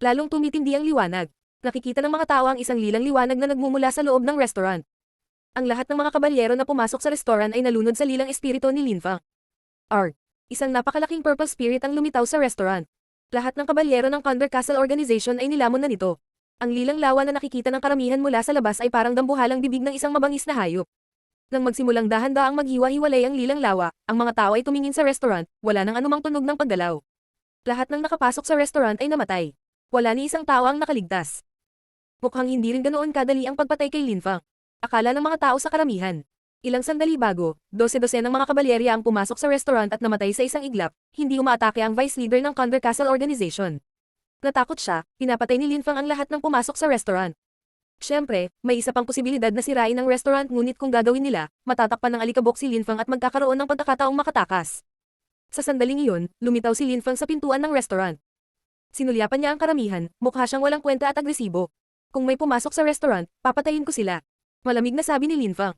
[SPEAKER 1] Lalong tumitindi ang liwanag. Nakikita ng mga tao ang isang lilang liwanag na nagmumula sa loob ng restaurant. Ang lahat ng mga kabalyero na pumasok sa restaurant ay nalunod sa lilang espiritu ni Lin Fang. Isang napakalaking purple spirit ang lumitaw sa restaurant. Lahat ng kabalyero ng Condor Castle Organization ay nilamon na nito. Ang lilang lawa na nakikita ng karamihan mula sa labas ay parang dambuhalang bibig ng isang mabangis na hayop. Nang magsimulang dahan-daang maghiwa-hiwalay ang lilang lawa, ang mga tao ay tumingin sa restaurant, wala nang anumang tunog ng paggalaw. Lahat ng nakapasok sa restaurant ay namatay. Wala ni isang tao ang nakaligtas. Mukhang hindi rin ganoon kadali ang pagpatay kay Lin Fang. Akala ng mga tao sa karamihan. Ilang sandali bago, 12 ng mga kabalyerya ang pumasok sa restaurant at namatay sa isang iglap, hindi umaatake ang vice leader ng Condor Castle Organization. Natakot siya, pinapatay ni Lin Fang ang lahat ng pumasok sa restaurant. Siyempre, may isa pang posibilidad na sirain ang restaurant ngunit kung gagawin nila, matatakpan ng alikabok si Lin Fang at magkakaroon ng pagkakataong makatakas. Sa sandaling iyon, lumitaw si Lin Fang sa pintuan ng restaurant. Sinulyapan niya ang karamihan, mukha siyang walang kwenta at agresibo. Kung may pumasok sa restaurant, papatayin ko sila. Malamig na sabi ni Lin Fang.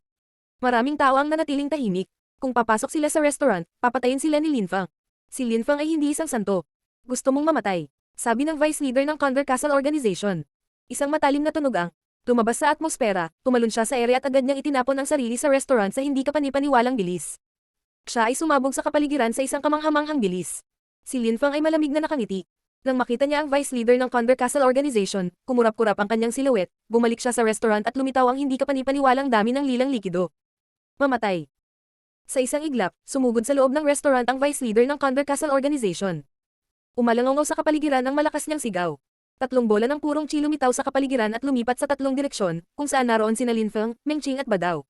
[SPEAKER 1] Maraming tao ang nanatiling tahimik. Kung papasok sila sa restaurant, papatayin sila ni Lin Fang. Si Lin Fang ay hindi isang santo. Gusto mong mamatay, sabi ng vice leader ng Condor Castle Organization. Isang matalim na tunog ang lumabas sa atmosfera, tumalon siya sa ere at agad niyang itinapon ang sarili sa restaurant sa hindi kapanipaniwalang bilis. Siya ay sumabog sa kapaligiran sa isang kamanghamanghang bilis. Si Lin Fang ay malamig na nakangiti. Nang makita niya ang vice leader ng Condor Castle Organization, kumurap-kurap ang kanyang silhouette, bumalik siya sa restaurant at lumitaw ang hindi kapanipaniwalang dami ng lilang likido. Mamatay. Sa isang iglap, sumugod sa loob ng restaurant ang vice leader ng Condor Castle Organization. Umalangaw sa kapaligiran ang malakas niyang sigaw. 3 bola ng purong chi lumitaw sa kapaligiran at lumipat sa 3 direksyon, kung saan naroon sina Lin Feng, Meng Qing at Badaw.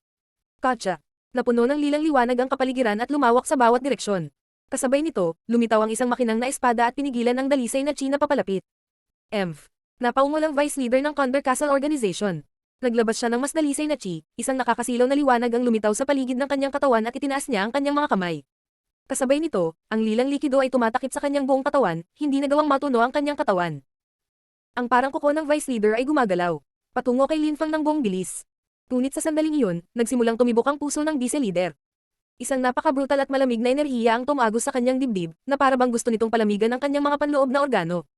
[SPEAKER 1] Katsa. Napuno ng lilang liwanag ang kapaligiran at lumawak sa bawat direksyon. Kasabay nito, lumitaw ang isang makinang na espada at pinigilan ang dalisay na chi na papalapit. Napaungol ang vice leader ng Condor Castle Organization. Naglabas siya ng mas dalisay na chi, isang nakakasilaw na liwanag ang lumitaw sa paligid ng kanyang katawan at itinaas niya ang kanyang mga kamay. Kasabay nito, ang lilang likido ay tumatakip sa kanyang buong katawan, hindi nagawang matuno ang kanyang katawan. Ang parang kuko ng vice leader ay gumagalaw, patungo kay Lin Fang ng buong bilis. Ngunit sa sandaling iyon, nagsimulang tumibok ang puso ng vice-leader. Isang napaka-brutal at malamig na enerhiya ang tumagos sa kanyang dibdib, na para bang gusto nitong palamigan ang kanyang mga panloob na organo.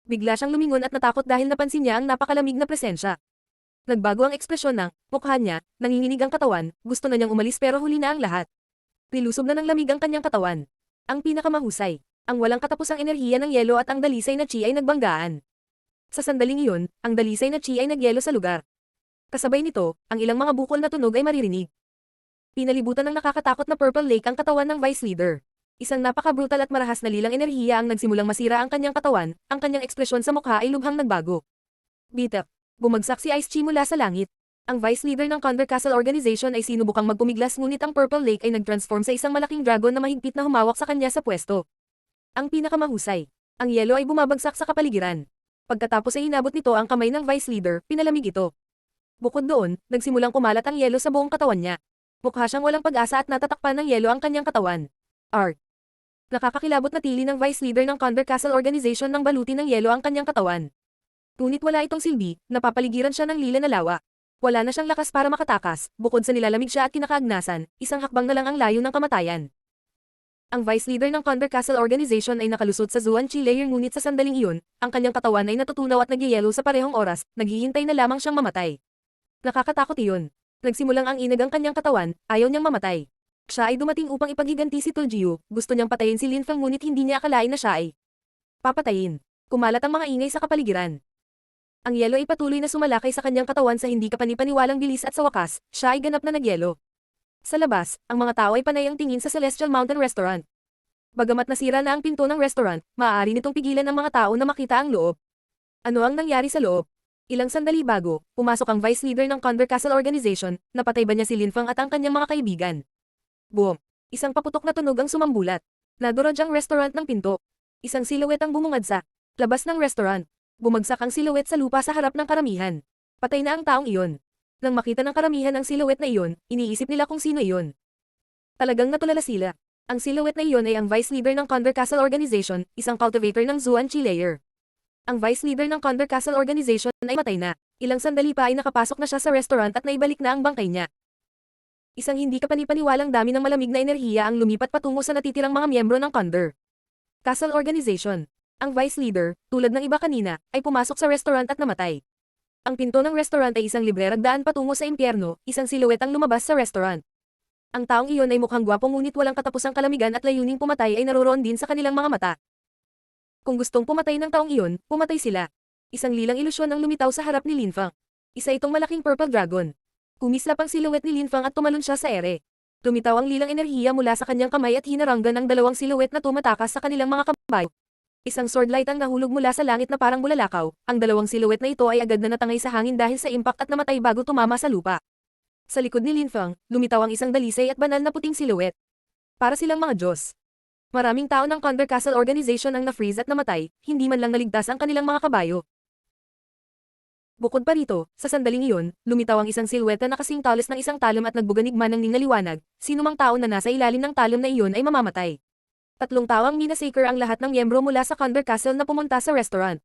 [SPEAKER 1] Bigla siyang lumingon at natakot dahil napansin niya ang napakalamig na presensya. Nagbago ang ekspresyon ng mukha niya, nanginginig ang katawan, gusto na niyang umalis pero huli na ang lahat. Nilusob na ng lamig ang kanyang katawan. Ang pinakamahusay, ang walang katapusang enerhiya ng yelo at ang dalisay na chi ay nagbanggaan. Sa sandaling iyon, ang dalisay na chi ay nagyelo sa lugar. Kasabay nito, ang ilang mga bukol na tunog ay maririnig. Pinalibutan ng nakakatakot na purple lake ang katawan ng vice leader. Isang napaka-brutal at marahas na lilang enerhiya ang nagsimulang masira ang kanyang katawan, ang kanyang ekspresyon sa mukha ay lubhang nagbago. Bitak. Bumagsak si Ice Chi mula sa langit. Ang vice leader ng Condor Castle Organization ay sinubukang magpumiglas ngunit ang Purple Lake ay nag-transform sa isang malaking dragon na mahigpit na humawak sa kanya sa pwesto. Ang pinakamahusay, ang yelo ay bumabagsak sa kapaligiran. Pagkatapos ay inabot nito ang kamay ng vice leader, pinalamig ito. Bukod doon, nagsimulang kumalat ang yelo sa buong katawan niya. Mukha siyang walang pag-asa at natatakpan ng yelo ang kanyang katawan. Nakakakilabot na tili ng vice leader ng Condor Castle Organization nang balutin ng yelo ang kanyang katawan. Ngunit wala itong silbi, napapaligiran siya ng lila na lawa. Wala na siyang lakas para makatakas, bukod sa nilalamig siya at kinakaagnasan, isang hakbang na lang ang layo ng kamatayan. Ang vice leader ng Condor Castle Organization ay nakalusot sa Zuan Chi layer ngunit sa sandaling iyon, ang kanyang katawan ay natutunaw at nagyayelo sa parehong oras, naghihintay na lamang siyang mamatay. Nakakatakot iyon. Nagsimulang ang inag ang kanyang katawan, ayaw niyang mamatay. Siya ay dumating upang ipaghiganti si Tuljiu, gusto niyang patayin si Linfang ngunit hindi niya akalain na siya ay papatayin. Kumalat ang mga ingay sa kapaligiran. Ang yelo ay patuloy na sumalakay sa kanyang katawan sa hindi kapanipaniwalang bilis at sa wakas, siya ay ganap na nagyelo. Sa labas, ang mga tao ay panay ang tingin sa Celestial Mountain Restaurant. Bagamat nasira na ang pinto ng restaurant, maaari nitong pigilan ang mga tao na makita ang loob. Ano ang nangyari sa loob? Ilang sandali bago, pumasok ang vice leader ng Condor Castle Organization, napatay ba niya si Linfang at ang kanyang mga kaibigan? Boom! Isang paputok na tunog ang sumambulat. Nadurog ang restaurant ng pinto. Isang silhouette ang bumungad sa labas ng restaurant. Bumagsak ang silhouette sa lupa sa harap ng karamihan. Patay na ang taong iyon. Nang makita ng karamihan ang silhouette na iyon, iniisip nila kung sino iyon. Talagang natulala sila. Ang silhouette na iyon ay ang vice leader ng Condor Castle Organization, isang cultivator ng Zuan Chi layer. Ang vice leader ng Condor Castle Organization ay matay na. Ilang sandali pa ay nakapasok na siya sa restaurant at naibalik na ang bangkay niya. Isang hindi kapanipaniwalang dami ng malamig na enerhiya ang lumipat patungo sa natitirang mga miyembro ng Condor Castle Organization. Ang vice leader, tulad ng iba kanina, ay pumasok sa restaurant at namatay. Ang pinto ng restaurant ay isang libre ragdaan patungo sa impyerno, isang silhouette ang lumabas sa restaurant. Ang taong iyon ay mukhang gwapo ngunit walang katapusang kalamigan at layuning pumatay ay naroroon din sa kanilang mga mata. Kung gustong pumatay ng taong iyon, pumatay sila. Isang lilang ilusyon ang lumitaw sa harap ni Linfang. Isa itong malaking purple dragon. Kumislap ang silhouette ni Linfang at tumalon siya sa ere. Lumitaw ang lilang enerhiya mula sa kanyang kamay at hinaranggan ang dalawang silhouette na tumatakas sa kanilang mga kabayo. Isang sword light ang nahulog mula sa langit na parang bulalakaw. Ang dalawang silhouette na ito ay agad na natangay sa hangin dahil sa impact at namatay bago tumama sa lupa. Sa likod ni Linfang, lumitaw ang isang dalisay at banal na puting silhouette. Para silang mga Diyos. Maraming tao ng Condor Castle Organization ang na-freeze at namatay, hindi man lang naligtas ang kanilang mga kabayo. Bukod pa rito, sa sandaling iyon, lumitaw ang isang silhouette na kasing talas ng isang talom at nagbuganigma ng ningaliwanag, sinumang tao na nasa ilalim ng talom na iyon ay mamamatay. 3 tao ang minasaker ang lahat ng miyembro mula sa Condor Castle na pumunta sa restaurant.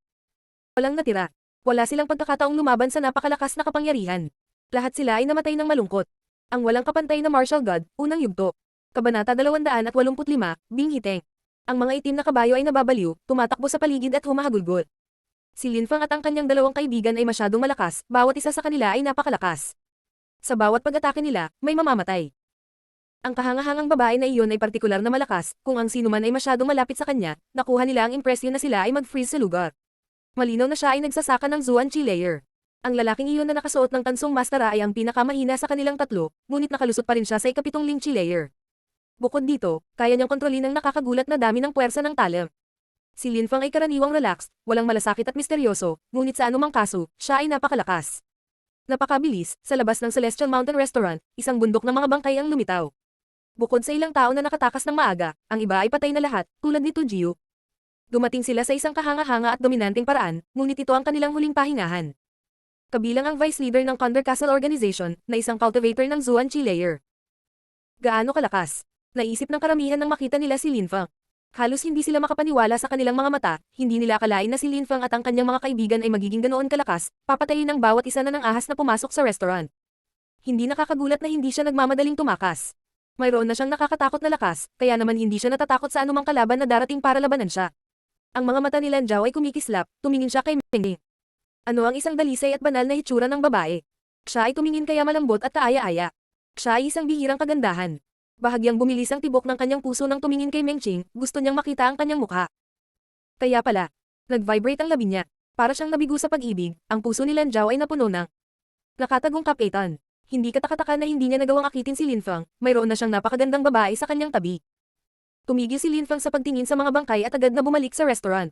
[SPEAKER 1] Walang natira. Wala silang pagkakataong lumaban sa napakalakas na kapangyarihan. Lahat sila ay namatay ng malungkot. Ang walang kapantay na martial god, unang yugto. Kabanata 285, Bing Hiteng. Ang mga itim na kabayo ay nababaliw, tumatakbo sa paligid at humahagulgol. Si Linfang at ang kanyang dalawang kaibigan ay masyadong malakas, bawat isa sa kanila ay napakalakas. Sa bawat pag-atake nila, may mamamatay. Ang kahangahangang babae na iyon ay partikular na malakas, kung ang sinuman ay masyadong malapit sa kanya, nakuha nila ang impresyon na sila ay mag-freeze sa lugar. Malinaw na siya ay nagsasaka ng Zuan Chi layer. Ang lalaking iyon na nakasuot ng tansong mastara ay ang pinakamahina sa kanilang tatlo, ngunit nakalusot pa rin siya sa ikapitong Ling Chi layer. Bukod dito, kaya niyang kontrolin ang nakakagulat na dami ng puwersa ng talem. Si Linfang ay karaniwang relaxed, walang malasakit at misteryoso, ngunit sa anumang kaso, siya ay napakalakas. Napakabilis, sa labas ng Celestial Mountain Restaurant, isang bundok ng mga bangkay ang lumitaw. Bukod sa ilang tao na nakatakas ng maaga, ang iba ay patay na lahat, tulad ni Tuljiu. Dumating sila sa isang kahanga-hanga at dominanteng paraan, ngunit ito ang kanilang huling pahingahan. Kabilang ang vice leader ng Condor Castle Organization, na isang cultivator ng Zuan Chi layer. Gaano kalakas? Naisip ng karamihan nang makita nila si Linfang. Halos hindi sila makapaniwala sa kanilang mga mata, hindi nila akalain na si Linfang at ang kanyang mga kaibigan ay magiging ganoon kalakas, papatayin ng bawat isa na ng ahas na pumasok sa restaurant. Hindi nakakagulat na hindi siya nagmamadaling tumakas. Mayroon na siyang nakakatakot na lakas, kaya naman hindi siya natatakot sa anumang kalaban na darating para labanan siya. Ang mga mata ni Lanjiao ay kumikislap, tumingin siya kay Meng. Ano ang isang dalisay at banal na hitsura ng babae? Siya ay tumingin kaya malambot at kaaya-aya. Siya ay isang bihirang kagandahan. Bahagyang bumilis ang tibok ng kanyang puso nang tumingin kay Mengqing, gusto niyang makita ang kanyang mukha. Kaya pala, nag-vibrate ang labi niya. Para siyang nabigo sa pag-ibig, ang puso ni Lanjiao ay napuno ng nakatagong kapitan. Hindi katakataka na hindi niya nagawang akitin si Linfang, mayroon na siyang napakagandang babae sa kanyang tabi. Tumigil si Linfang sa pagtingin sa mga bangkay at agad na bumalik sa restaurant.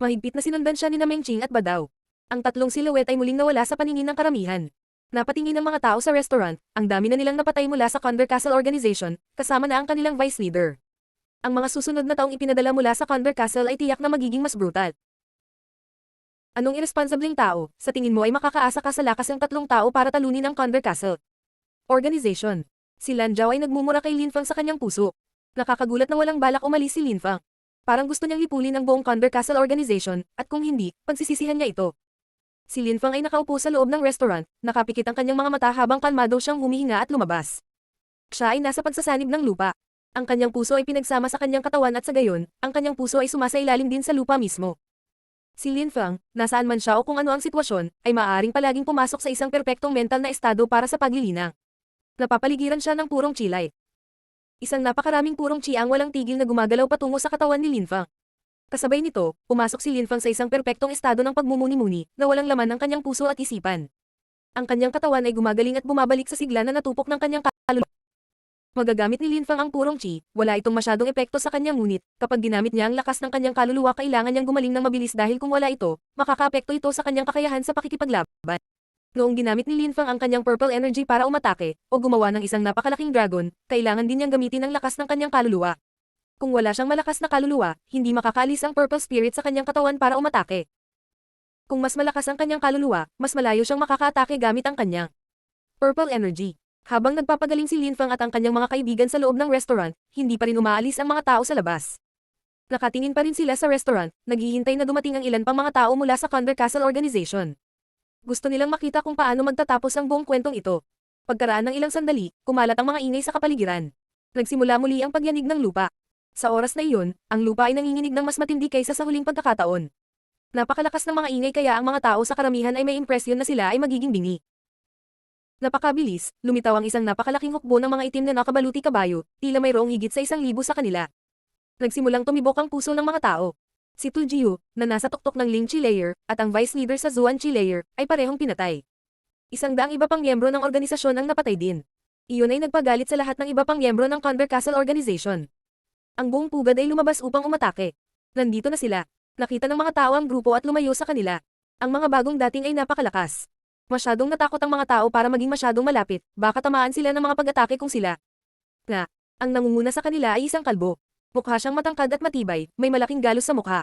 [SPEAKER 1] Mahigpit na sinundan siya ni Mengqing at Badao. Ang tatlong silhouette ay muling nawala sa paningin ng karamihan. Napatingin ang mga tao sa restaurant, ang dami na nilang napatay mula sa Condor Castle Organization, kasama na ang kanilang vice leader. Ang mga susunod na taong ipinadala mula sa Condor Castle ay tiyak na magiging mas brutal. Anong irresponsibleng tao, sa tingin mo ay makakaasa ka sa lakas ng 3 tao para talunin ang Condor Castle Organization? Si Lanjiao ay nagmumura kay Linfang sa kanyang puso. Nakakagulat na walang balak umalis si Linfang. Parang gusto niyang lipulin ang buong Condor Castle Organization, at kung hindi, pagsisisihan niya ito. Si Linfang ay nakaupo sa loob ng restaurant, nakapikit ang kanyang mga mata habang kalmado siyang humihinga at lumabas. Siya ay nasa pagsasanib ng lupa. Ang kanyang puso ay pinagsama sa kanyang katawan at sa gayon, ang kanyang puso ay sumasailalim din sa lupa mismo. Si Linfang, nasaan man siya o kung ano ang sitwasyon, ay maaaring palaging pumasok sa isang perpektong mental na estado para sa paglilinang. Napapaligiran siya ng purong chilay. Isang napakaraming purong chi ang walang tigil na gumagalaw patungo sa katawan ni Linfang. Kasabay nito, pumasok si Linfang sa isang perpektong estado ng pagmumuni-muni, na walang laman ng kanyang puso at isipan. Ang kanyang katawan ay gumagaling at bumabalik sa sigla na natupok ng kanyang kaluluwa. Magagamit ni Linfang ang purong chi, wala itong masyadong epekto sa kanyang ngunit, kapag ginamit niya ang lakas ng kanyang kaluluwa kailangan niyang gumaling ng mabilis dahil kung wala ito, makakaapekto ito sa kanyang kakayahan sa pakikipaglaban. Noong ginamit ni Linfang ang kanyang purple energy para umatake, o gumawa ng isang napakalaking dragon, kailangan din niyang gamitin ang lakas ng kanyang kaluluwa. Kung wala siyang malakas na kaluluwa, hindi makakaalis ang purple spirit sa kanyang katawan para umatake. Kung mas malakas ang kanyang kaluluwa, mas malayo siyang makakaatake gamit ang kanyang purple energy. Habang nagpapagaling si Linfang at ang kanyang mga kaibigan sa loob ng restaurant, hindi pa rin umaalis ang mga tao sa labas. Nakatingin pa rin sila sa restaurant, naghihintay na dumating ang ilan pang mga tao mula sa Condor Castle Organization. Gusto nilang makita kung paano magtatapos ang buong kwentong ito. Pagkaraan ng ilang sandali, kumalat ang mga ingay sa kapaligiran. Nagsimula muli ang pagyanig ng lupa. Sa oras na iyon, ang lupa ay nanginginig ng mas matindi kaysa sa huling pagkakataon. Napakalakas ng mga ingay kaya ang mga tao sa karamihan ay may impresyon na sila ay magiging bingi. Napakabilis, lumitaw ang isang napakalaking hukbo ng mga itim na nakabaluti kabayo, tila mayroong higit sa 1,000 sa kanila. Nagsimulang tumibok ang puso ng mga tao. Si Tu Jiu, na nasa tuktok ng Ling Chi layer, at ang vice leader sa Zuan Chi layer, ay parehong pinatay. 100 iba pang miyembro ng organisasyon ang napatay din. Iyon ay nagpagalit sa lahat ng iba pang miyembro ng Condor Castle Organization. Ang buong pugad ay lumabas upang umatake. Nandito na sila. Nakita ng mga tao ang grupo at lumayo sa kanila. Ang mga bagong dating ay napakalakas. Masyadong natakot ang mga tao para maging masyadong malapit, baka tamaan sila ng mga pag-atake kung sila. Nga, ang nangunguna sa kanila ay isang kalbo. Mukha siyang matangkad at matibay, may malaking galos sa mukha.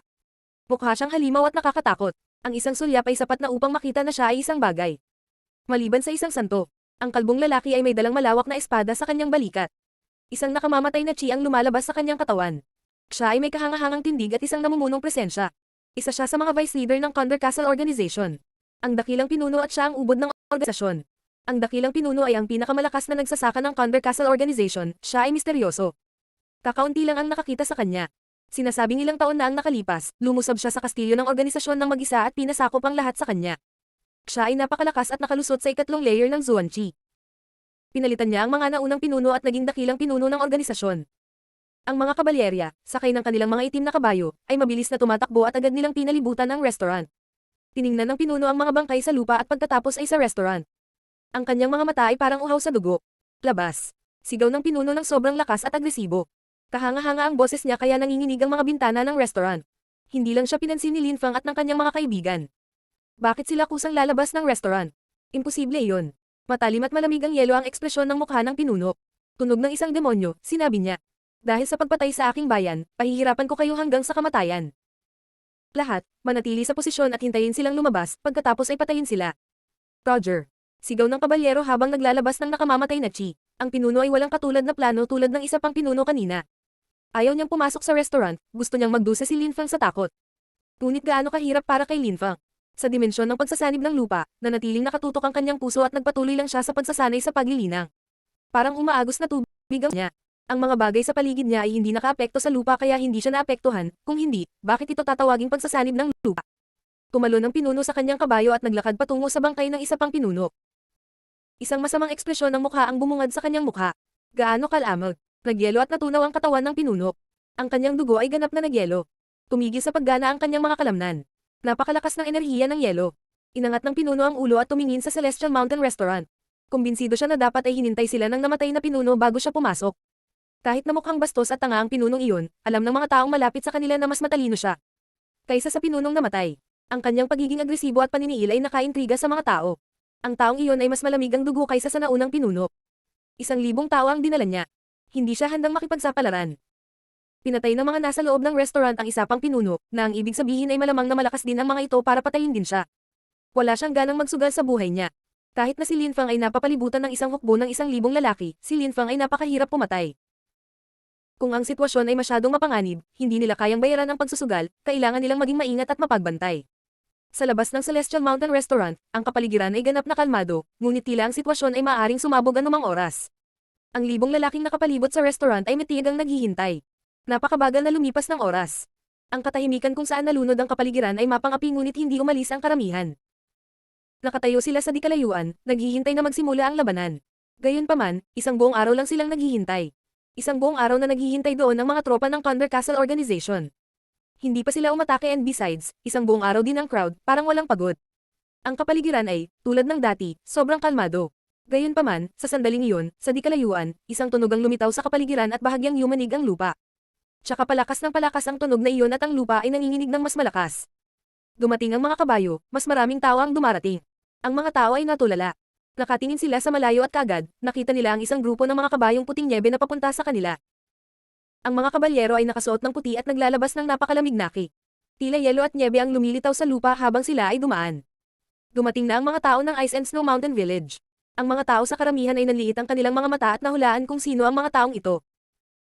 [SPEAKER 1] Mukha siyang halimaw at nakakatakot. Ang isang sulyap ay sapat na upang makita na siya ay isang bagay. Maliban sa isang santo, ang kalbong lalaki ay may dalang malawak na espada sa kanyang balikat. Isang nakamamatay na chi ang lumalabas sa kanyang katawan. Siya ay may kahangahangang tindig at isang namumunong presensya. Isa siya sa mga vice leader ng Condor Castle Organization. Ang dakilang pinuno at siya ang ubod ng organisasyon. Ang dakilang pinuno ay ang pinakamalakas na nagsasaka ng Condor Castle Organization, siya ay misteryoso. Kakaunti lang ang nakakita sa kanya. Sinasabing ilang taon na ang nakalipas, lumusab siya sa kastilyo ng organisasyon ng mag-isa at pinasakop ang lahat sa kanya. Siya ay napakalakas at nakalusot sa ikatlong layer ng Zuan Chi. Pinalitan niya ang mga naunang pinuno at naging dakilang pinuno ng organisasyon. Ang mga kabalyerya, sakay ng kanilang mga itim na kabayo, ay mabilis na tumatakbo at agad nilang pinalibutan ang restaurant. Tiningnan ng pinuno ang mga bangkay sa lupa at pagkatapos ay sa restaurant. Ang kanyang mga mata ay parang uhaw sa dugo. Labas. Sigaw ng pinuno ng sobrang lakas at agresibo. Kahanga-hanga ang boses niya kaya nanginginig ang mga bintana ng restaurant. Hindi lang siya pinansin ni Linfang at ng kanyang mga kaibigan. Bakit sila kusang lalabas ng restaurant? Imposible iyon. Matalim at malamig ang yelo ang ekspresyon ng mukha ng pinuno. Tunog ng isang demonyo, sinabi niya. Dahil sa pagpatay sa aking bayan, pahihirapan ko kayo hanggang sa kamatayan. Lahat, manatili sa posisyon at hintayin silang lumabas, pagkatapos ay patayin sila. Roger. Sigaw ng kabalyero habang naglalabas ng nakamamatay na chi. Ang pinuno ay walang katulad na plano tulad ng isa pang pinuno kanina. Ayaw niyang pumasok sa restaurant, gusto niyang magdusa si Linfang sa takot. Ngunit gaano kahirap para kay Linfang. Sa dimensyon ng pagsasanib ng lupa, nanatiling nakatutok ang kanyang puso at nagpatuloy lang siya sa pagsasanay sa paglilinang. Parang umaagos na tubig ang niya. Ang mga bagay sa paligid niya ay hindi nakaapekto sa lupa kaya hindi siya naapektuhan, kung hindi, bakit ito tatawaging pagsasanib ng lupa? Tumalon ang pinuno sa kanyang kabayo at naglakad patungo sa bangkay ng isa pang pinuno. Isang masamang ekspresyon ng mukha ang bumungad sa kanyang mukha. Gaano kalamag. Nagyelo at natunaw ang katawan ng pinuno. Ang kanyang dugo ay ganap na nagyelo. Tumigil sa paggana ang kanyang mga kalamnan. Napakalakas ng enerhiya ng yelo. Inangat ng pinuno ang ulo at tumingin sa Celestial Mountain Restaurant. Kumbinsido siya na dapat ay hinintay sila ng namatay na pinuno bago siya pumasok. Kahit na mukhang bastos at tanga ang pinunong iyon, alam ng mga taong malapit sa kanila na mas matalino siya kaysa sa pinunong namatay. Ang kanyang pagiging agresibo at paniniil ay nakaintriga sa mga tao. Ang taong iyon ay mas malamig ang dugo kaysa sa naunang pinuno. 1,000 tao ang dinala niya. Hindi siya handang makipagsapalaran. Pinatay ng mga nasa loob ng restaurant ang isa pang pinuno, na ang ibig sabihin ay malamang na malakas din ang mga ito para patayin din siya. Wala siyang ganang magsugal sa buhay niya. Kahit na si Linfang ay napapalibutan ng isang hukbo ng 1,000 lalaki, si Linfang ay napakahirap pumatay. Kung ang sitwasyon ay masyadong mapanganib, hindi nila kayang bayaran ang pagsusugal, kailangan nilang maging maingat at mapagbantay. Sa labas ng Celestial Mountain Restaurant, ang kapaligiran ay ganap na kalmado, ngunit tila ang sitwasyon ay maaaring sumabog anumang oras. Ang libong lalaking nakapalibot sa restaurant ay matiyagang naghihintay. Napakabagal na lumipas ng oras. Ang katahimikan kung saan nalunod ang kapaligiran ay mapangapi ngunit hindi umalis ang karamihan. Nakatayo sila sa di kalayuan, naghihintay na magsimula ang labanan. Gayunpaman, isang buong araw lang silang naghihintay. Isang buong araw na naghihintay doon ang mga tropa ng Thunder Castle Organization. Hindi pa sila umatake and besides, isang buong araw din ang crowd, parang walang pagod. Ang kapaligiran ay, tulad ng dati, sobrang kalmado. Gayunpaman, sa sandaling iyon, sa di kalayuan, isang tunog ang lumitaw sa kapaligiran at bahagyang yumanig ang lupa. Tsaka palakas ng palakas ang tunog na iyon at ang lupa ay nanginginig ng mas malakas. Dumating ang mga kabayo, mas maraming tao ang dumarating. Ang mga tao ay natulala. Nakatingin sila sa malayo at kaagad, nakita nila ang isang grupo ng mga kabayong puting nyebe na papunta sa kanila. Ang mga kabalyero ay nakasuot ng puti at naglalabas ng napakalamig na cake. Tila yelo at nyebe ang lumilitaw sa lupa habang sila ay dumaan. Dumating na ang mga tao ng Ice and Snow Mountain Village. Ang mga tao sa karamihan ay nanliit ang kanilang mga mata at nahulaan kung sino ang mga taong ito.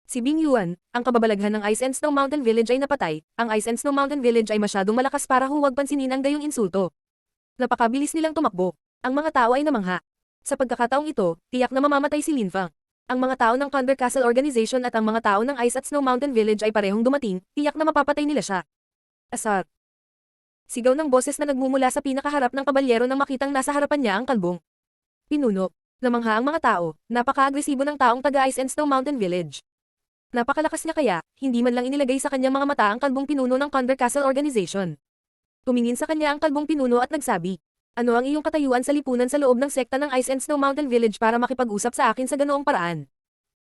[SPEAKER 1] Si Bing Yuan, ang kababalaghan ng Ice and Snow Mountain Village ay napatay. Ang Ice and Snow Mountain Village ay masyadong malakas para huwag pansinin ang gayong insulto. Napakabilis nilang tumakbo. Ang mga tao ay namangha. Sa pagkakataong ito, tiyak na mamamatay si Lin Fang. Ang mga tao ng Thunder Castle Organization at ang mga tao ng Ice at Snow Mountain Village ay parehong dumating, tiyak na mapapatay nila siya. Asar. Sigaw ng boses na nagmumula sa pinakaharap ng kabalyero nang makitang nasa harapan niya ang kalbong pinuno. Namangha ang mga tao, napaka-agresibo ng taong taga Ice and Snow Mountain Village. Napakalakas niya kaya, hindi man lang inilagay sa kanyang mga mata ang kalbong pinuno ng Thunder Castle Organization. Tumingin sa kanya ang kalbong pinuno at nagsabi, "Ano ang iyong katayuan sa lipunan sa loob ng sekta ng Ice and Snow Mountain Village para makipag-usap sa akin sa ganoong paraan?"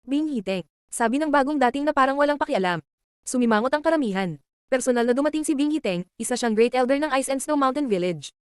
[SPEAKER 1] Bing Hiteng, sabi ng bagong dating na parang walang pakialam. Sumimangot ang karamihan. Personal na dumating si Bing Hiteng, isa siyang Great Elder ng Ice and Snow Mountain Village.